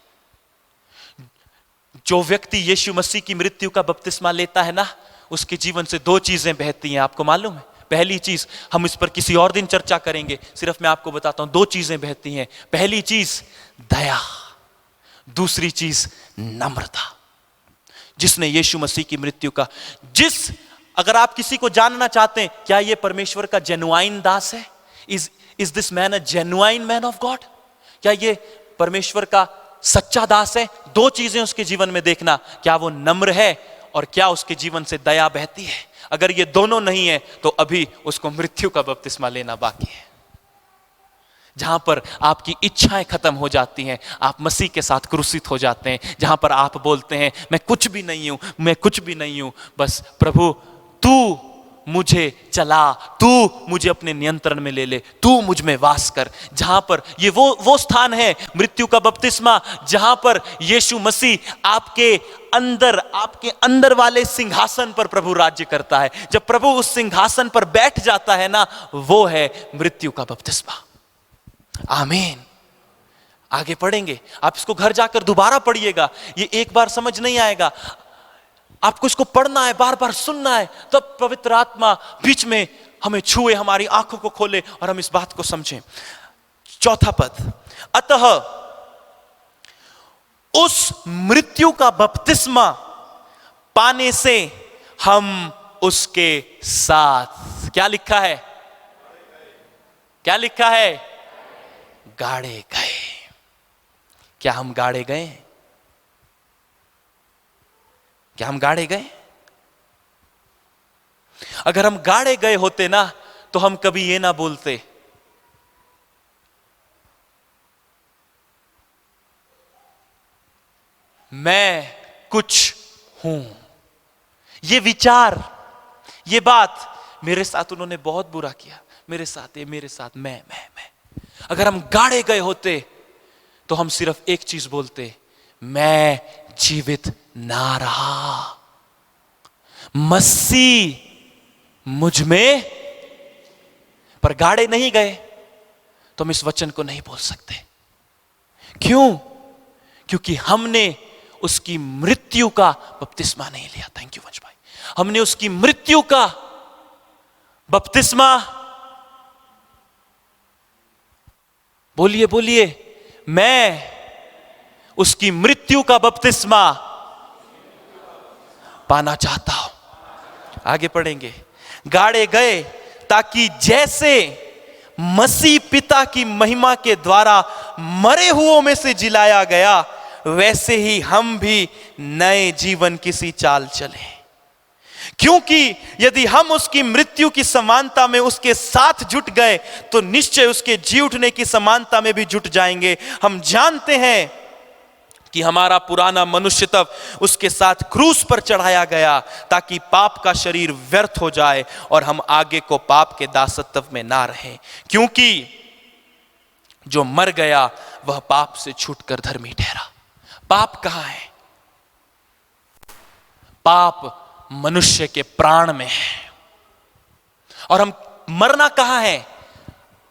जो व्यक्ति यीशु मसीह की मृत्यु का बपतिस्मा लेता है ना, उसके जीवन से 2 चीजें बहती हैं। आपको मालूम है? पहली चीज, हम इस पर किसी और दिन चर्चा करेंगे, सिर्फ मैं आपको बताता हूं 2 चीजें बहती हैं। पहली चीज दया, दूसरी चीज नम्रता। जिसने यीशु मसीह की मृत्यु का, अगर आप किसी को जानना चाहते हैं क्या ये परमेश्वर का जेन्युइन दास है, is this man a genuine man of God, क्या ये परमेश्वर का सच्चा दास है, 2 चीजें उसके जीवन में देखना। क्या वो नम्र है और क्या उसके जीवन से दया बहती है। अगर ये दोनों नहीं है तो अभी उसको मृत्यु का बपतिस्मा लेना बाकी है। जहां पर आपकी इच्छाएं खत्म हो जाती हैं, आप मसीह के साथ क्रूसित हो जाते हैं। जहां पर आप बोलते हैं मैं कुछ भी नहीं हूं, मैं कुछ भी नहीं हूं, बस प्रभु तू मुझे चला, तू मुझे अपने नियंत्रण में ले ले, तू मुझ में वास कर। जहां पर ये वो स्थान है मृत्यु का बपतिस्मा, जहां पर यीशु मसीह आपके अंदर वाले सिंहासन पर प्रभु राज्य करता है। जब प्रभु उस सिंहासन पर बैठ जाता है ना, वो है मृत्यु का बपतिस्मा। आमीन। आगे पढ़ेंगे, आप इसको घर जाकर दोबारा पढ़िएगा। ये एक बार समझ नहीं आएगा, आपको इसको पढ़ना है, बार बार सुनना है, तब पवित्र आत्मा बीच में हमें छुए, हमारी आंखों को खोले और हम इस बात को समझें। 4 पद, अतः उस मृत्यु का बपतिस्मा पाने से हम उसके साथ, क्या लिखा है? क्या लिखा है? गाड़े गए। क्या हम गाड़े गए? क्या हम गाड़े गए? अगर हम गाड़े गए होते ना, तो हम कभी ये ना बोलते मैं कुछ हूं। ये विचार, ये बात, मेरे साथ उन्होंने बहुत बुरा किया, मेरे साथ ये, मेरे साथ मैं। अगर हम गाड़े गए होते तो हम सिर्फ एक चीज बोलते, मैं जीवित ना रहा, मसीह मुझ में। पर गाड़े नहीं गए तो हम इस वचन को नहीं बोल सकते। क्यों? क्योंकि हमने उसकी मृत्यु का बपतिस्मा नहीं लिया। थैंक यू वंश भाई। हमने उसकी मृत्यु का बपतिस्मा, बोलिए बोलिए, मैं उसकी मृत्यु का बपतिस्मा पाना चाहता हूं। आगे पढ़ेंगे, गाड़े गए ताकि जैसे मसीह पिता की महिमा के द्वारा मरे हुओं में से जिलाया गया, वैसे ही हम भी नए जीवन की सी चाल चलें। क्योंकि यदि हम उसकी मृत्यु की समानता में उसके साथ जुट गए, तो निश्चय उसके जी उठने की समानता में भी जुट जाएंगे। हम जानते हैं कि हमारा पुराना मनुष्य तब उसके साथ क्रूस पर चढ़ाया गया, ताकि पाप का शरीर व्यर्थ हो जाए और हम आगे को पाप के दासत्व में ना रहें। क्योंकि जो मर गया वह पाप से छूटकर धर्मी ठहरा। पाप कहां है? पाप मनुष्य के प्राण में है। और हम मरना कहां है?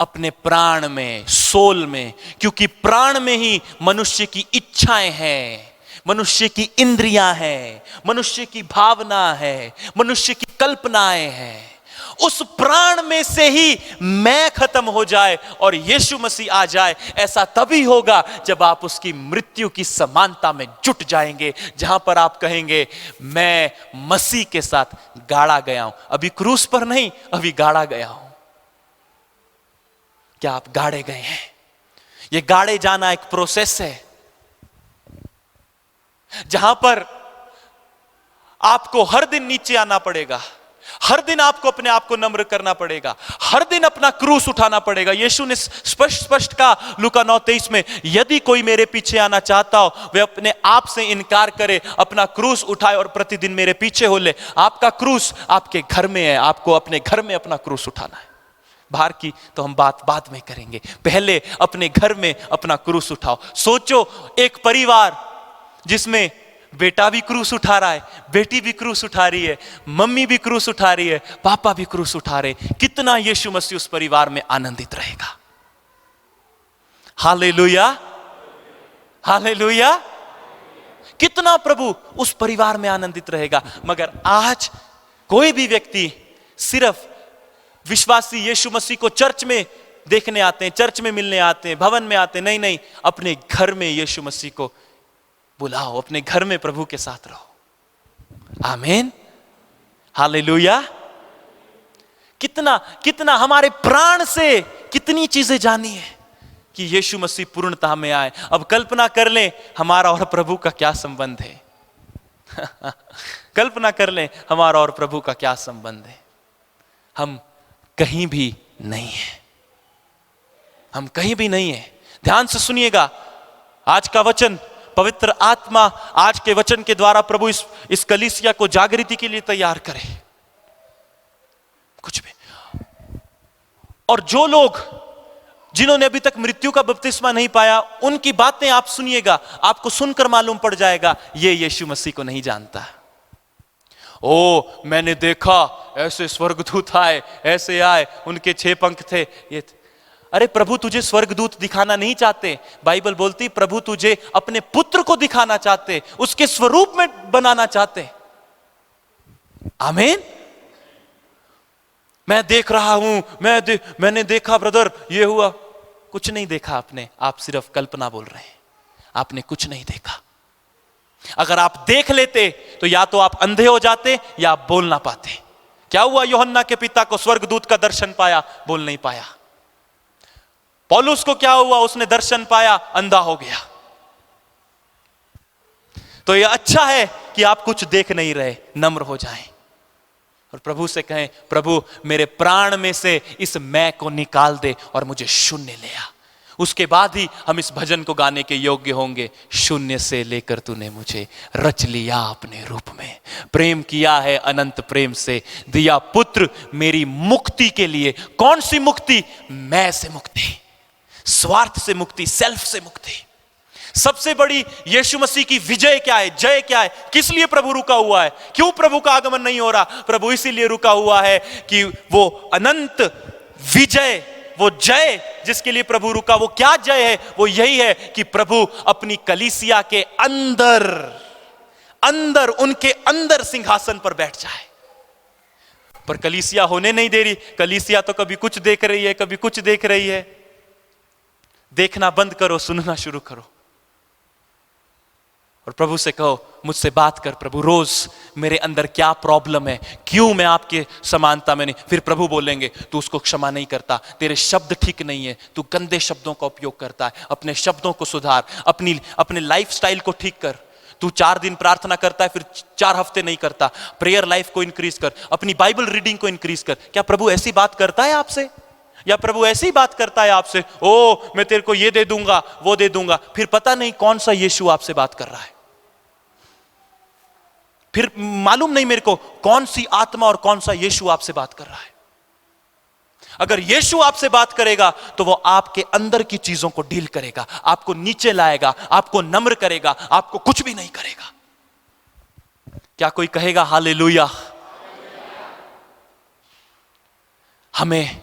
अपने प्राण में, सोल में, क्योंकि प्राण में ही मनुष्य की इच्छाएं हैं, मनुष्य की इंद्रियां हैं, मनुष्य की भावना है, मनुष्य की कल्पनाएं हैं। उस प्राण में से ही मैं खत्म हो जाए और यीशु मसीह आ जाए, ऐसा तभी होगा जब आप उसकी मृत्यु की समानता में जुट जाएंगे, जहां पर आप कहेंगे मैं मसीह के साथ गाड़ा गया हूं। अभी क्रूस पर नहीं, अभी गाड़ा गया हूं। क्या आप गाड़े गए हैं? यह गाड़े जाना एक प्रोसेस है, जहां पर आपको हर दिन नीचे आना पड़ेगा, हर दिन आपको अपने आप को नम्र करना पड़ेगा, हर दिन अपना क्रूस उठाना पड़ेगा। यीशु ने स्पष्ट कहा लूका 9:23 में, यदि कोई मेरे पीछे आना चाहता हो वे अपने आप से इनकार करे, अपना क्रूस उठाए और प्रतिदिन मेरे पीछे हो ले। आपका क्रूस आपके घर में है, आपको अपने घर में अपना क्रूस उठाना है। बाहर की तो हम बात बाद में करेंगे, पहले अपने घर में अपना क्रूस उठाओ। सोचो एक परिवार जिसमें बेटा भी क्रूस उठा रहा है, बेटी भी क्रूस उठा रही है, मम्मी भी क्रूस उठा रही है, पापा भी क्रूस उठा रहे, कितना यीशु मसीह उस परिवार में आनंदित रहेगा। Hallelujah, hallelujah. कितना प्रभु उस परिवार में आनंदित रहेगा। मगर आज कोई भी व्यक्ति सिर्फ विश्वासी यीशु मसीह को चर्च में देखने आते हैं, चर्च में मिलने आते हैं, भवन में आते हैं, नहीं नहीं, अपने घर में यीशु मसीह को बुलाओ, अपने घर में प्रभु के साथ रहो। आमीन, हालेलुया। कितना कितना हमारे प्राण से कितनी चीजें जानी है कि यीशु मसीह पूर्णता में आए। अब कल्पना कर लें हमारा और प्रभु का क्या संबंध है। कल्पना कर लें हमारा और प्रभु का क्या संबंध है। हम कहीं भी नहीं है, हम कहीं भी नहीं है। ध्यान से सुनिएगा, आज का वचन, पवित्र आत्मा आज के वचन के द्वारा प्रभु इस कलीसिया को जागृति के लिए तैयार करे। कुछ भी। और जो लोग जिन्होंने अभी तक मृत्यु का बपतिस्मा नहीं पाया, उनकी बातें आप सुनिएगा, आपको सुनकर मालूम पड़ जाएगा ये यीशु मसीह को नहीं जानता। ओ मैंने देखा ऐसे स्वर्गदूत आए, ऐसे आए, उनके 6 पंख थे, ये अरे प्रभु तुझे स्वर्गदूत दिखाना नहीं चाहते। बाइबल बोलती प्रभु तुझे अपने पुत्र को दिखाना चाहते, उसके स्वरूप में बनाना चाहते। आमीन। मैं देख रहा हूं, मैंने देखा ब्रदर ये हुआ। कुछ नहीं देखा आपने, आप सिर्फ कल्पना बोल रहे हैं, आपने कुछ नहीं देखा। अगर आप देख लेते तो या तो आप अंधे हो जाते या आप बोल ना पाते। क्या हुआ यूहन्ना के पिता को? स्वर्गदूत का दर्शन पाया, बोल नहीं पाया। पौलुस को क्या हुआ? उसने दर्शन पाया, अंधा हो गया। तो यह अच्छा है कि आप कुछ देख नहीं रहे, नम्र हो जाएं और प्रभु से कहें प्रभु मेरे प्राण में से इस मैं को निकाल दे और मुझे शून्य ले आ। उसके बाद ही हम इस भजन को गाने के योग्य होंगे। शून्य से लेकर तूने मुझे रच लिया अपने रूप में, प्रेम किया है अनंत प्रेम से, दिया पुत्र मेरी मुक्ति के लिए। कौन सी मुक्ति? मैं से मुक्ति, स्वार्थ से मुक्ति, सेल्फ से मुक्ति। सबसे बड़ी यीशु मसीह की विजय क्या है, जय क्या है? किस लिए प्रभु रुका हुआ है? क्यों प्रभु का आगमन नहीं हो रहा? प्रभु इसीलिए रुका हुआ है कि वो अनंत विजय, वो जय जिसके लिए प्रभु रुका, वो क्या जय है? वो यही है कि प्रभु अपनी कलीसिया के अंदर अंदर उनके अंदर सिंहासन पर बैठ जाए। पर कलीसिया होने नहीं दे रही। कलीसिया तो कभी कुछ देख रही है, कभी कुछ देख रही है। देखना बंद करो, सुनना शुरू करो और प्रभु से कहो मुझसे बात कर प्रभु, रोज मेरे अंदर क्या प्रॉब्लम है, क्यों मैं आपके समानता में नहीं। फिर प्रभु बोलेंगे तू उसको क्षमा नहीं करता, तेरे शब्द ठीक नहीं है, तू गंदे शब्दों का उपयोग करता है, अपने शब्दों को सुधार, अपने लाइफस्टाइल को ठीक कर। तू 4 दिन प्रार्थना करता है फिर 4 हफ्ते नहीं करता, प्रेयर लाइफ को इंक्रीज कर, अपनी बाइबल रीडिंग को इंक्रीज कर। क्या प्रभु ऐसी बात करता है आपसे? या प्रभु ऐसी बात करता है आपसे, ओ मैं तेरे को ये दे दूंगा, वो दे दूंगा, फिर पता नहीं कौन सा यीशु आपसे बात कर रहा है, फिर मालूम नहीं मेरे को कौन सी आत्मा और कौन सा यीशु आपसे बात कर रहा है। अगर यीशु आपसे बात करेगा तो वो आपके अंदर की चीजों को डील करेगा, आपको नीचे लाएगा, आपको नम्र करेगा, आपको कुछ भी नहीं करेगा। क्या कोई कहेगा हालेलुया? हमें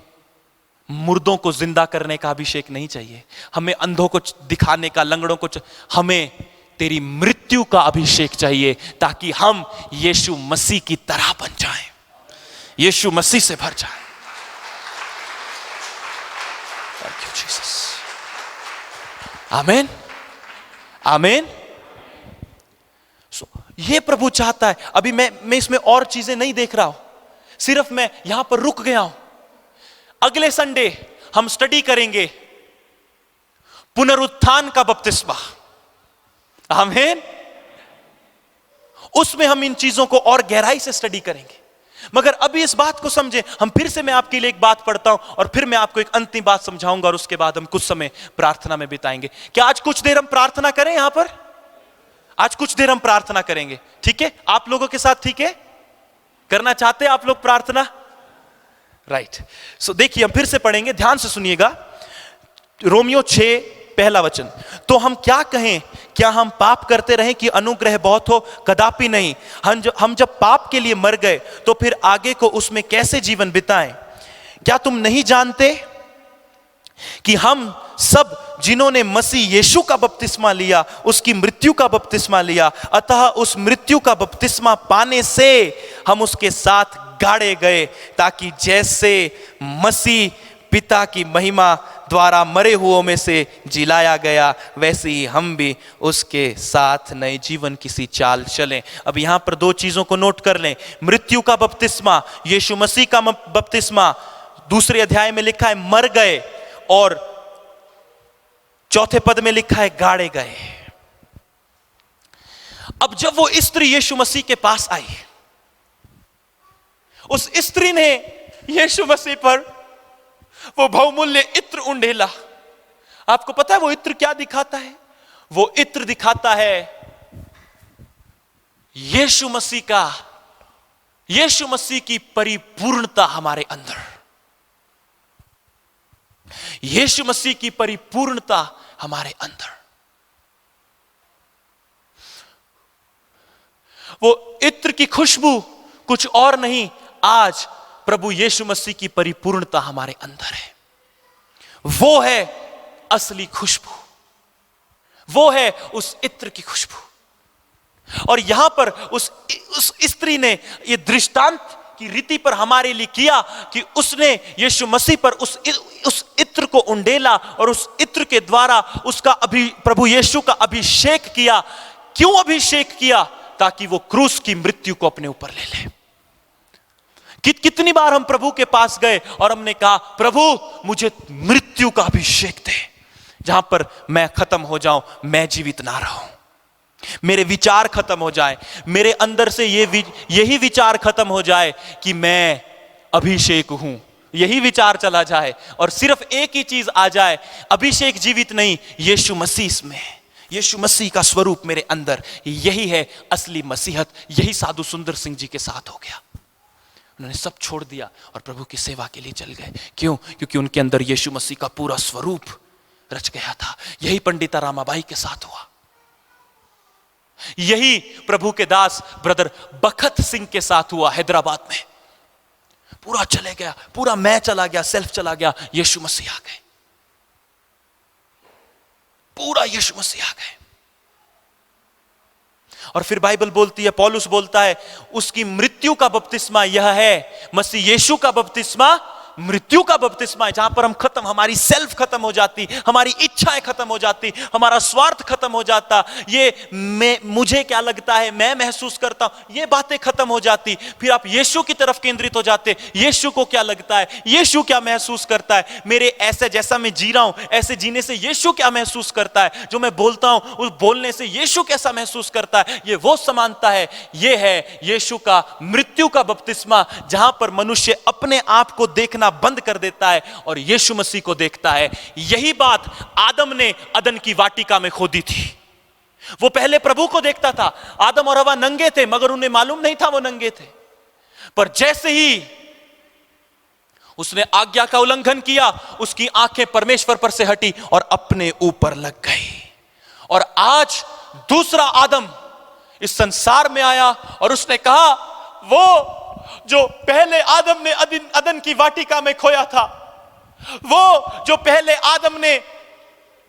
मुर्दों को जिंदा करने का अभिषेक नहीं चाहिए, हमें अंधों को दिखाने का, लंगड़ों को हमें तेरी मृत्यु का अभिषेक चाहिए, ताकि हम यीशु मसीह की तरह बन जाएं, यीशु मसीह से भर जाएं। Thank you Jesus. आमीन, आमीन। ये प्रभु चाहता है। अभी मैं इसमें और चीजें नहीं देख रहा हूं, सिर्फ मैं यहां पर रुक गया हूं। अगले संडे हम स्टडी करेंगे पुनरुत्थान का बपतिस्मा। आमीन। उसमें हम इन चीजों को और गहराई से स्टडी करेंगे। मगर अभी इस बात को समझें, हम फिर से, मैं आपके लिए एक बात पढ़ता हूं और फिर मैं आपको एक अंतिम बात समझाऊंगा और उसके बाद हम कुछ समय प्रार्थना में बिताएंगे। क्या आज कुछ देर हम प्रार्थना करें? यहां पर आज कुछ देर हम प्रार्थना करेंगे, ठीक है? आप लोगों के साथ, ठीक है? करना चाहते हैं आप लोग प्रार्थना? राइट। सो देखिए, हम फिर से पढ़ेंगे, ध्यान से सुनिएगा। रोमियो 6 पहला वचन। तो हम क्या कहें? क्या हम पाप करते रहें कि अनुग्रह बहुत हो? कदापि नहीं। हम जब पाप के लिए मर गए तो फिर आगे को उसमें कैसे जीवन बिताएं? क्या तुम नहीं जानते कि हम सब जिन्होंने मसीह यीशु का बपतिस्मा लिया उसकी मृत्यु का बपतिस्मा लिया, अतः उस मृत्यु का बपतिस्मा पाने से हम उसके साथ गाड़े गए, ताकि जैसे मसीह पिता की महिमा द्वारा मरे हुओं में से जिलाया गया, वैसे ही हम भी उसके साथ नए जीवन की सी चाल चलें। अब यहां पर दो चीजों को नोट कर लें। मृत्यु का बपतिस्मा, यीशु मसीह का बपतिस्मा, दूसरे अध्याय में लिखा है मर गए, और चौथे पद में लिखा है गाड़े गए। अब जब वो स्त्री यीशु मसीह के पास आई, उस स्त्री ने यीशु मसीह पर वो बहुमूल्य इत्र उंडेला। आपको पता है वो इत्र क्या दिखाता है? वो इत्र दिखाता है यीशु मसीह की परिपूर्णता हमारे अंदर, यीशु मसीह की परिपूर्णता हमारे अंदर। वो इत्र की खुशबू कुछ और नहीं, आज प्रभु यीशु मसीह की परिपूर्णता हमारे अंदर है। वो है असली खुशबू, वो है उस इत्र की खुशबू। और यहां पर उस स्त्री ने ये दृष्टांत की रीति पर हमारे लिए किया कि उसने यीशु मसीह पर उस इत्र को उंडेला और उस इत्र के द्वारा उसका प्रभु यीशु का अभिषेक किया। क्यों अभिषेक किया? ताकि वो क्रूस की मृत्यु को अपने ऊपर ले ले। कितनी बार हम प्रभु के पास गए और हमने कहा, प्रभु मुझे मृत्यु का अभिषेक दे, जहां पर मैं खत्म हो जाऊं, मैं जीवित ना रहूं, मेरे विचार खत्म हो जाए, मेरे अंदर से यही विचार खत्म हो जाए कि मैं अभिषेक हूं, यही विचार चला जाए और सिर्फ एक ही चीज आ जाए, अभिषेक जीवित नहीं, यीशु मसीह में, यीशु मसीह का स्वरूप मेरे अंदर। यही है असली मसीहत। यही साधु सुंदर सिंह जी के साथ हो गया। उन्होंने सब छोड़ दिया और प्रभु की सेवा के लिए चल गए। क्यों? क्योंकि उनके अंदर यीशु मसीह का पूरा स्वरूप रच गया था। यही पंडिता रामाबाई के साथ हुआ। यही प्रभु के दास ब्रदर बखत सिंह के साथ हुआ हैदराबाद में। पूरा चले गया, पूरा मैं चला गया, सेल्फ चला गया, यीशु मसीह आ गए, पूरा यीशु मसीह आ गए। और फिर बाइबल बोलती है, पौलुस बोलता है, उसकी मृत्यु का बपतिस्मा यह है, मसीह यीशु का बपतिस्मा मृत्यु का बपतिस्मा है, जहां पर हम खत्म, हमारी सेल्फ खत्म हो जाती, हमारी इच्छाएं खत्म हो जाती, हमारा स्वार्थ खत्म हो जाता, ये मुझे क्या लगता है, मैं महसूस करता हूं, ये बातें खत्म हो जाती। फिर आप यीशु की तरफ केंद्रित हो जाते। यीशु को क्या लगता है, यीशु क्या महसूस करता है, मेरे ऐसे जैसा मैं जी रहा हूं, ऐसे जीने से यीशु क्या महसूस करता है, जो मैं बोलता हूं उस बोलने से यीशु कैसा महसूस करता है, ये वो समानता है। ये है यीशु का मृत्यु का बपतिस्मा, जहां पर मनुष्य अपने आप को देखना बंद कर देता है और यीशु मसीह को देखता है। यही बात आदम ने अदन की वाटिका में खोदी थी। वो पहले प्रभु को देखता था। आदम और हवा नंगे थे, मगर उन्हें मालूम नहीं था वो नंगे थे। पर जैसे ही उसने आज्ञा का उल्लंघन किया, उसकी आंखें परमेश्वर पर से हटी और अपने ऊपर लग गई। और आज दूसरा आदम इस संसार में आया और उसने कहा, वो जो पहले आदम ने अदन की वाटिका में खोया था, वो जो पहले आदम ने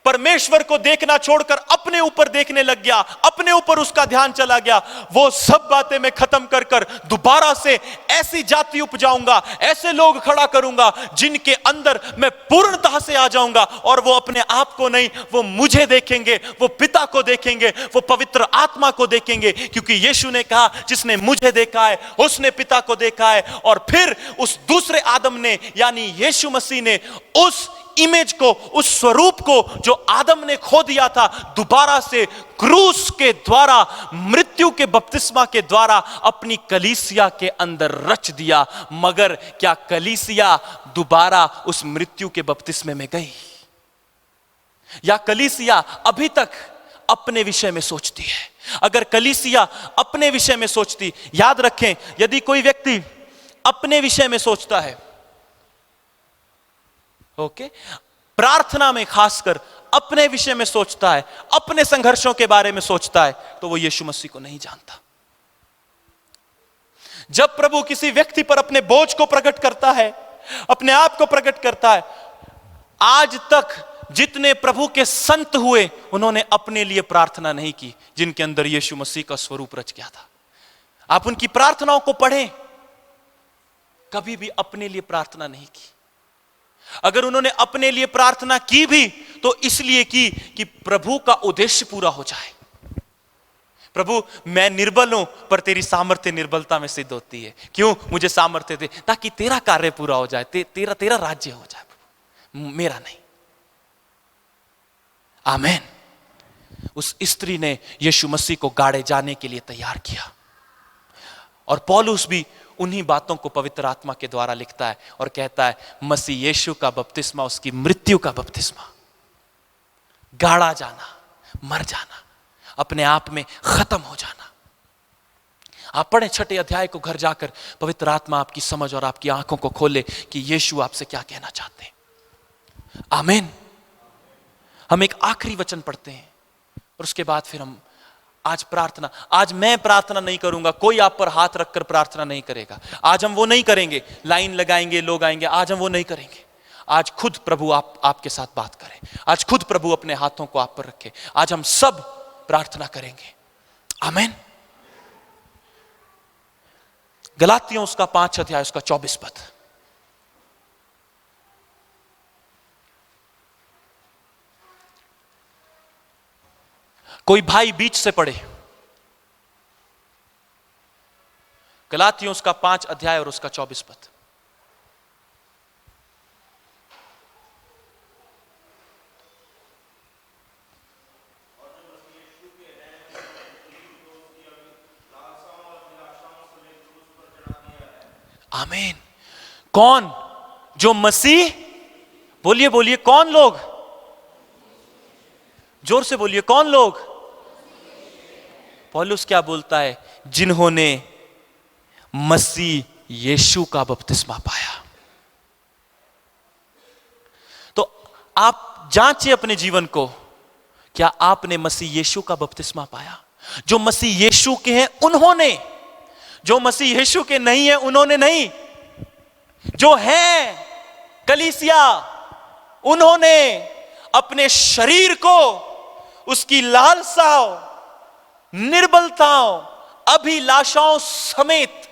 परमेश्वर को देखना छोड़कर अपने ऊपर देखने लग गया, अपने ऊपर उसका ध्यान चला गया, वो सब बातें मैं खत्म कर कर दोबारा से ऐसी जाति उपजाऊंगा, ऐसे लोग खड़ा करूंगा जिनके अंदर मैं पूर्णतः से आ जाऊंगा, और वो अपने आप को नहीं, वो मुझे देखेंगे, वो पिता को देखेंगे, वो पवित्र आत्मा को देखेंगे, क्योंकि यीशु ने कहा जिसने मुझे देखा है उसने पिता को देखा है। और फिर उस दूसरे आदम ने यानी यीशु मसीह ने उस इमेज को, उस स्वरूप को जो आदम ने खो दिया था, दोबारा से क्रूस के द्वारा, मृत्यु के बपतिस्मा के द्वारा अपनी कलीसिया के अंदर रच दिया। मगर क्या कलीसिया दोबारा उस मृत्यु के बपतिस्मे में गई? या कलीसिया अभी तक अपने विषय में सोचती है? अगर कलीसिया अपने विषय में सोचती, याद रखें, यदि कोई व्यक्ति अपने विषय में सोचता है, ओके, प्रार्थना में खासकर अपने विषय में सोचता है, अपने संघर्षों के बारे में सोचता है, तो वो यीशु मसीह को नहीं जानता। जब प्रभु किसी व्यक्ति पर अपने बोझ को प्रकट करता है, अपने आप को प्रकट करता है, आज तक जितने प्रभु के संत हुए उन्होंने अपने लिए प्रार्थना नहीं की, जिनके अंदर यीशु मसीह का स्वरूप रच गया था। आप उनकी प्रार्थनाओं को पढ़ें, कभी भी अपने लिए प्रार्थना नहीं की। अगर उन्होंने अपने लिए प्रार्थना की भी तो इसलिए की कि प्रभु का उद्देश्य पूरा हो जाए। प्रभु मैं निर्बल हूं पर तेरी सामर्थ्य निर्बलता में सिद्ध होती है, क्यों? मुझे सामर्थ्य दे ताकि तेरा कार्य पूरा हो जाए, तेरा राज्य हो जाए, मेरा नहीं। आमेन। उस स्त्री ने यीशु मसीह को गाड़े जाने के लिए तैयार किया, और पौलुस भी उन्हीं बातों को पवित्र आत्मा के द्वारा लिखता है और कहता है मसीह यीशु का बपतिस्मा उसकी मृत्यु का बपतिस्मा, गाड़ा जाना, मर जाना, अपने आप में खत्म हो जाना। आप पढ़ें 6 अध्याय को घर जाकर, पवित्र आत्मा आपकी समझ और आपकी आंखों को खोले कि यीशु आपसे क्या कहना चाहते हैं। आमीन। हम एक आखिरी वचन पढ़ते हैं और उसके बाद फिर हम आज मैं प्रार्थना नहीं करूंगा, कोई आप पर हाथ रखकर प्रार्थना नहीं करेगा। आज हम वो नहीं करेंगे, लाइन लगाएंगे, लोग आएंगे, आज हम वो नहीं करेंगे। आज खुद प्रभु आपके साथ बात करें, आज खुद प्रभु अपने हाथों को आप पर रखे, आज हम सब प्रार्थना करेंगे। आमीन। गलातियों उसका 5 अध्याय उसका 24 पद। कोई भाई बीच से पढ़े, गलातियों उसका 5 अध्याय और उसका 24 पद। आमीन। कौन? जो मसीह, बोलिए बोलिए, कौन लोग? जोर से बोलिए, कौन लोग? पौलुस क्या बोलता है? जिन्होंने मसीह यीशु का बपतिस्मा पाया। तो आप जांचिए अपने जीवन को, क्या आपने मसीह यीशु का बपतिस्मा पाया? जो मसीह यीशु के हैं उन्होंने, जो मसीह यीशु के नहीं है उन्होंने नहीं, जो हैं कलीसिया उन्होंने अपने शरीर को उसकी लालसाओं, निर्बलताओं, अभिलाषाओं समेत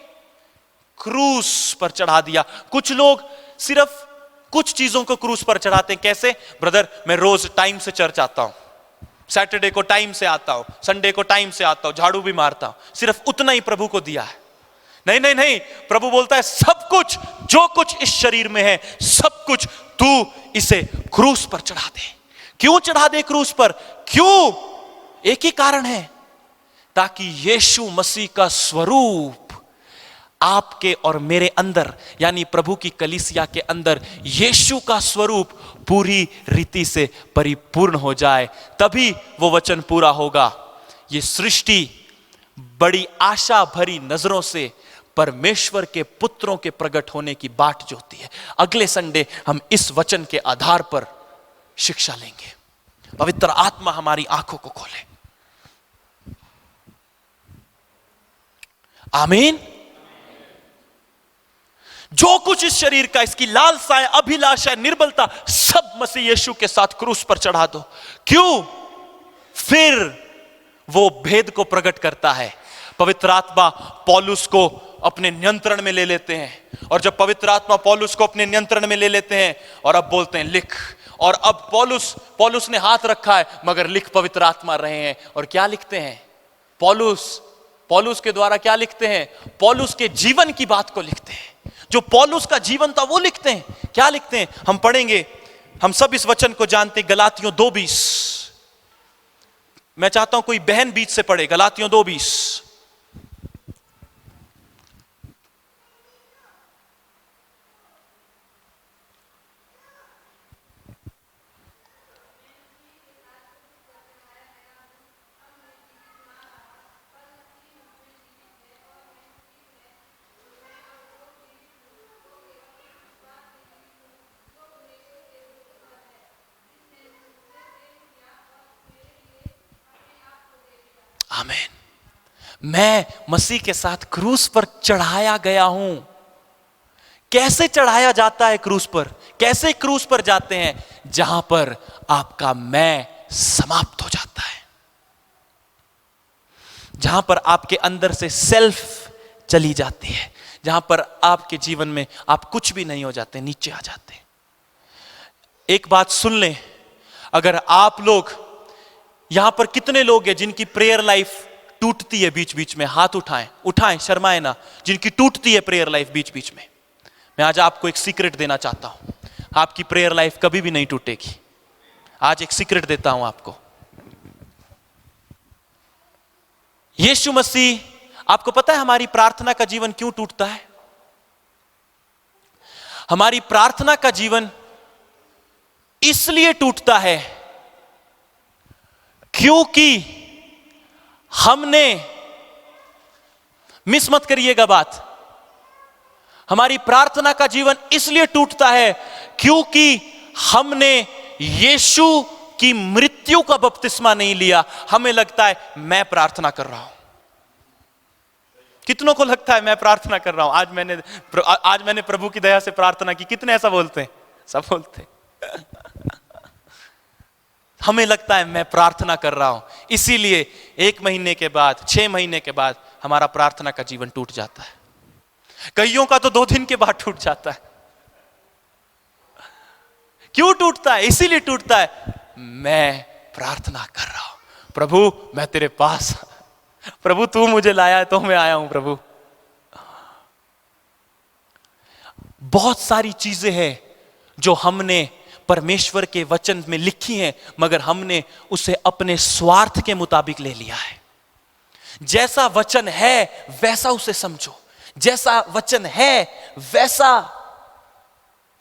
क्रूस पर चढ़ा दिया। कुछ लोग सिर्फ कुछ चीजों को क्रूस पर चढ़ाते हैं। कैसे? ब्रदर मैं रोज टाइम से चर्च आता हूं, सैटरडे को टाइम से आता हूं, संडे को टाइम से आता हूं, झाड़ू भी मारता हूं, सिर्फ उतना ही प्रभु को दिया है। नहीं नहीं नहीं, प्रभु बोलता है सब कुछ, जो कुछ इस शरीर में है, सब कुछ तू इसे क्रूस पर चढ़ा दे। क्यों चढ़ा दे क्रूस पर? क्यों? एक ही कारण है, ताकि यीशु मसीह का स्वरूप आपके और मेरे अंदर, यानी प्रभु की कलीसिया के अंदर यीशु का स्वरूप पूरी रीति से परिपूर्ण हो जाए। तभी वो वचन पूरा होगा। ये सृष्टि बड़ी आशा भरी नजरों से परमेश्वर के पुत्रों के प्रकट होने की बाट जोती है। अगले संडे हम इस वचन के आधार पर शिक्षा लेंगे। पवित्र आत्मा हमारी आंखों को खोले। आमीन। जो कुछ इस शरीर का, इसकी लालसाएं, अभिलाषाएं, निर्बलता, सब मसीह यीशु के साथ क्रूस पर चढ़ा दो। क्यों? फिर वो भेद को प्रकट करता है। पवित्र आत्मा पौलुस को अपने नियंत्रण में ले लेते हैं, और जब पवित्र आत्मा पौलुस को अपने नियंत्रण में ले लेते हैं और अब बोलते हैं लिख, और अब पौलुस ने हाथ रखा है मगर लिख पवित्र आत्मा रहे हैं। और क्या लिखते हैं? पौलुस के द्वारा क्या लिखते हैं? पौलुस के जीवन की बात को लिखते हैं। जो पौलुस का जीवन था वो लिखते हैं। क्या लिखते हैं? हम पढ़ेंगे, हम सब इस वचन को जानते हैं। गलातियों 2:20, मैं चाहता हूं कोई बहन बीच से पढ़े। गलातियों 2:20। आमीन। मैं मसीह के साथ क्रूस पर चढ़ाया गया हूं। कैसे चढ़ाया जाता है क्रूस पर? कैसे क्रूस पर जाते हैं? जहां पर आपका मैं समाप्त हो जाता है, जहां पर आपके अंदर से सेल्फ चली जाती है, जहां पर आपके जीवन में आप कुछ भी नहीं हो जाते, नीचे आ जाते हैं। एक बात सुन लें, अगर आप लोग यहां पर कितने लोग हैं जिनकी प्रेयर लाइफ टूटती है बीच बीच में? हाथ उठाएं, शर्माएं ना। जिनकी टूटती है प्रेयर लाइफ बीच बीच में, मैं आज आपको एक सीक्रेट देना चाहता हूं। आपकी प्रेयर लाइफ कभी भी नहीं टूटेगी। आज एक सीक्रेट देता हूं आपको। यीशु मसीह, आपको पता है हमारी प्रार्थना का जीवन क्यों टूटता है? हमारी प्रार्थना का जीवन इसलिए टूटता है क्योंकि हमने, मिस मत करिएगा बात, हमारी प्रार्थना का जीवन इसलिए टूटता है क्योंकि हमने यीशु की मृत्यु का बपतिस्मा नहीं लिया। हमें लगता है मैं प्रार्थना कर रहा हूं। कितनों को लगता है मैं प्रार्थना कर रहा हूं? आज मैंने प्रभु की दया से प्रार्थना की। कितने ऐसा बोलते हैं? सब बोलते हैं। हमें लगता है मैं प्रार्थना कर रहा हूं, इसीलिए 1 महीने के बाद, 6 महीने के बाद हमारा प्रार्थना का जीवन टूट जाता है। कईयों का तो 2 दिन के बाद टूट जाता है। क्यों टूटता है? इसीलिए टूटता है, मैं प्रार्थना कर रहा हूं। प्रभु मैं तेरे पास, प्रभु तू मुझे लाया है तो मैं आया हूं। प्रभु, बहुत सारी चीजें हैं जो हमने परमेश्वर के वचन में लिखी हैं, मगर हमने उसे अपने स्वार्थ के मुताबिक ले लिया है। जैसा वचन है वैसा उसे समझो, जैसा वचन है वैसा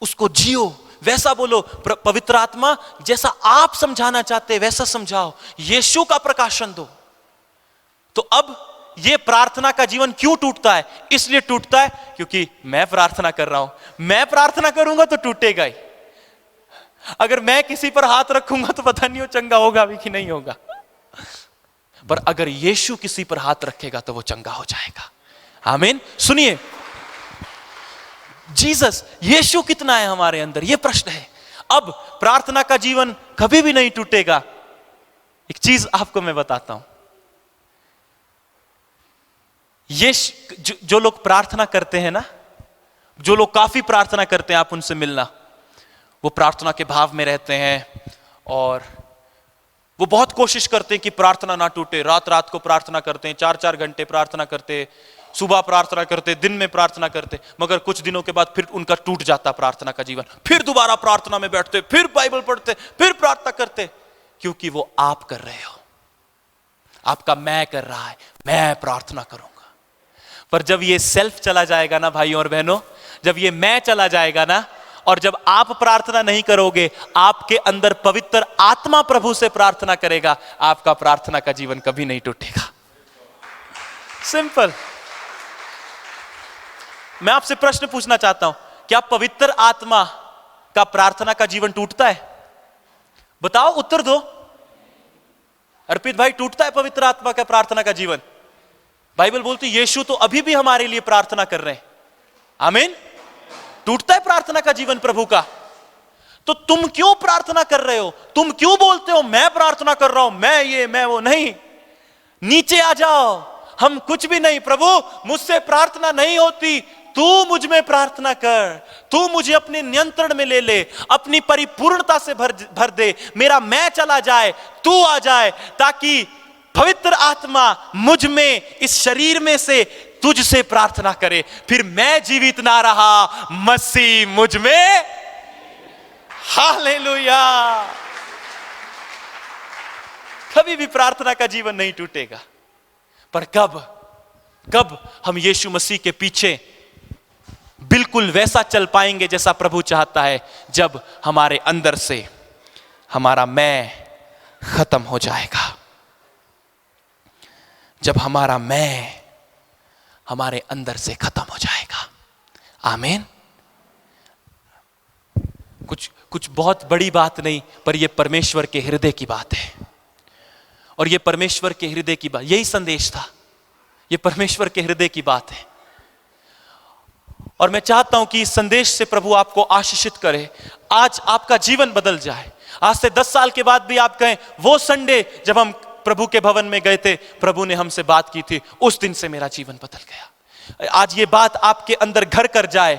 उसको जियो, वैसा बोलो। पवित्र आत्मा जैसा आप समझाना चाहते हैं वैसा समझाओ, यीशु का प्रकाशन दो। तो अब यह प्रार्थना का जीवन क्यों टूटता है? इसलिए टूटता है क्योंकि मैं प्रार्थना कर रहा हूं। मैं प्रार्थना करूंगा तो टूटेगा ही। अगर मैं किसी पर हाथ रखूंगा तो पता नहीं वो चंगा होगा भी कि नहीं होगा, पर अगर यीशु किसी पर हाथ रखेगा तो वो चंगा हो जाएगा। आमीन। सुनिए, जीसस, यीशु कितना है हमारे अंदर, यह प्रश्न है। अब प्रार्थना का जीवन कभी भी नहीं टूटेगा। एक चीज आपको मैं बताता हूं, ये जो लोग प्रार्थना करते हैं ना, जो लोग काफी प्रार्थना करते हैं, आप उनसे मिलना, वो प्रार्थना के भाव में रहते हैं और वो बहुत कोशिश करते हैं कि प्रार्थना ना टूटे। रात रात को प्रार्थना करते हैं, 4-4 घंटे प्रार्थना करते, सुबह प्रार्थना करते, दिन में प्रार्थना करते, मगर कुछ दिनों के बाद फिर उनका टूट जाता प्रार्थना का जीवन। फिर दोबारा प्रार्थना में बैठते, फिर बाइबल पढ़ते, फिर प्रार्थना करते, क्योंकि वो आप कर रहे हो, आपका मैं कर रहा है, मैं प्रार्थना करूंगा। पर जब ये सेल्फ चला जाएगा ना भाइयों और बहनों, जब ये मैं चला जाएगा ना, और जब आप प्रार्थना नहीं करोगे, आपके अंदर पवित्र आत्मा प्रभु से प्रार्थना करेगा, आपका प्रार्थना का जीवन कभी नहीं टूटेगा। सिंपल। मैं आपसे प्रश्न पूछना चाहता हूं, क्या पवित्र आत्मा का प्रार्थना का जीवन टूटता है? बताओ, उत्तर दो। अर्पित भाई, टूटता है पवित्र आत्मा का प्रार्थना का जीवन? बाइबल बोलती है यीशु तो अभी भी हमारे लिए प्रार्थना कर रहे हैं। आमीन। टूटता है प्रार्थना का जीवन प्रभु का। तो तुम क्यों प्रार्थना कर रहे हो? तुम क्यों बोलते हो मैं प्रार्थना कर रहा हूं, मैं ये मैं वो? नहीं, नीचे आ जाओ। हम कुछ भी नहीं, प्रभु मुझसे प्रार्थना नहीं होती, तू मुझ में प्रार्थना कर, तू मुझे अपने नियंत्रण में ले ले, अपनी परिपूर्णता से भर दे, मेरा मैं चला जाए, तू आ जाए, ताकि पवित्र आत्मा मुझ में, इस शरीर में से तुझसे प्रार्थना करे। फिर मैं जीवित ना रहा, मसीह मुझ में। हालेलुया। कभी भी प्रार्थना का जीवन नहीं टूटेगा। पर कब हम यीशु मसीह के पीछे बिल्कुल वैसा चल पाएंगे जैसा प्रभु चाहता है? जब हमारे अंदर से हमारा मैं खत्म हो जाएगा, जब हमारा मैं हमारे अंदर से खत्म हो जाएगा। आमीन। कुछ बहुत बड़ी बात नहीं, पर यह परमेश्वर के हृदय की बात है। और यह परमेश्वर के हृदय की बात, यही संदेश था, यह परमेश्वर के हृदय की बात है। और मैं चाहता हूं कि इस संदेश से प्रभु आपको आशीषित करे, आज आपका जीवन बदल जाए। आज से 10 साल के बाद भी आप कहें, वो संडे जब हम प्रभु के भवन में गए थे, प्रभु ने हमसे बात की थी, उस दिन से मेरा जीवन बदल गया। आज ये बात आपके अंदर घर कर जाए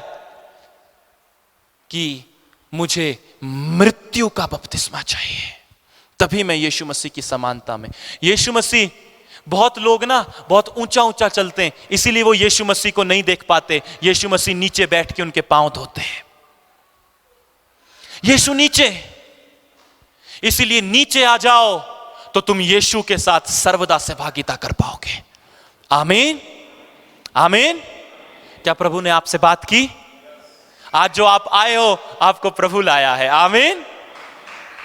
कि मुझे मृत्यु का बपतिस्मा चाहिए, तभी मैं यीशु मसीह की समानता में। यीशु मसीह, बहुत लोग ना बहुत ऊंचा ऊंचा चलते हैं, इसीलिए वो यीशु मसीह को नहीं देख पाते। यीशु मसीह नीचे बैठ के उनके पांव धोते हैं। यीशु नीचे, इसीलिए नीचे आ जाओ तो तुम यीशु के साथ सर्वदा सहभागिता कर पाओगे। आमीन, आमीन। क्या प्रभु ने आपसे बात की? आज जो आप आए हो, आपको प्रभु लाया है। आमीन।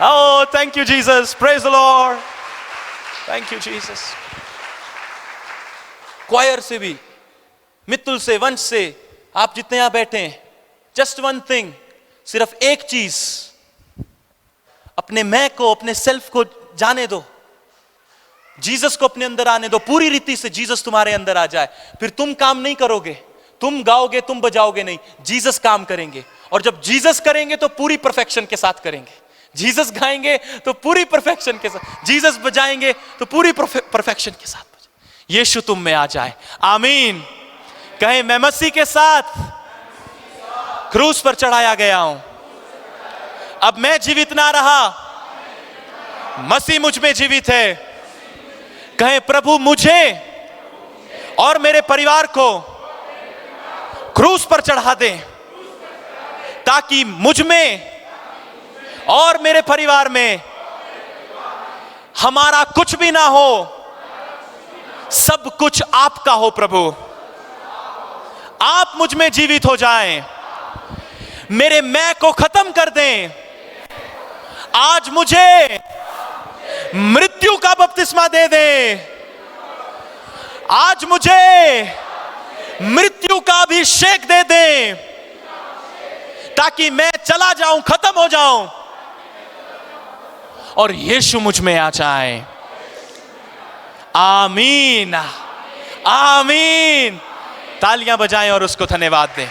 Oh, thank you Jesus, praise the Lord, thank you Jesus. Choir से भी, मित्तुल से, वंश से, आप जितने यहां बैठे हैं, जस्ट वन थिंग, सिर्फ एक चीज, अपने मैं को, अपने सेल्फ को जाने दो, जीसस को अपने अंदर आने दो, पूरी रीति से जीसस तुम्हारे अंदर आ जाए। फिर तुम काम नहीं करोगे, तुम गाओगे, तुम बजाओगे नहीं, जीसस काम करेंगे। और जब जीसस करेंगे तो पूरी परफेक्शन के साथ करेंगे। जीसस गाएंगे तो पूरी परफेक्शन के साथ, जीसस बजाएंगे तो पूरी परफेक्शन के साथ। यीशु तुम में आ जाए। आमीन। कहें, मैं मसीह के साथ क्रूस पर चढ़ाया गया हूं, अब मैं जीवित ना रहा, मसीह मुझ में जीवित है। कहें, प्रभु मुझे और मेरे परिवार को क्रूस पर चढ़ा दे, ताकि मुझ में और मेरे परिवार में हमारा कुछ भी ना हो, सब कुछ आपका हो। प्रभु आप मुझ में जीवित हो जाएं, मेरे मैं को खत्म कर दें। आज मुझे मृत्यु का बपतिस्मा दे दें, आज मुझे मृत्यु का अभिषेक दे दें, ताकि मैं चला जाऊं, खत्म हो जाऊं और यीशु मुझ में आ जाए। आमीन, आमीन। तालियां बजाएं और उसको धन्यवाद दें।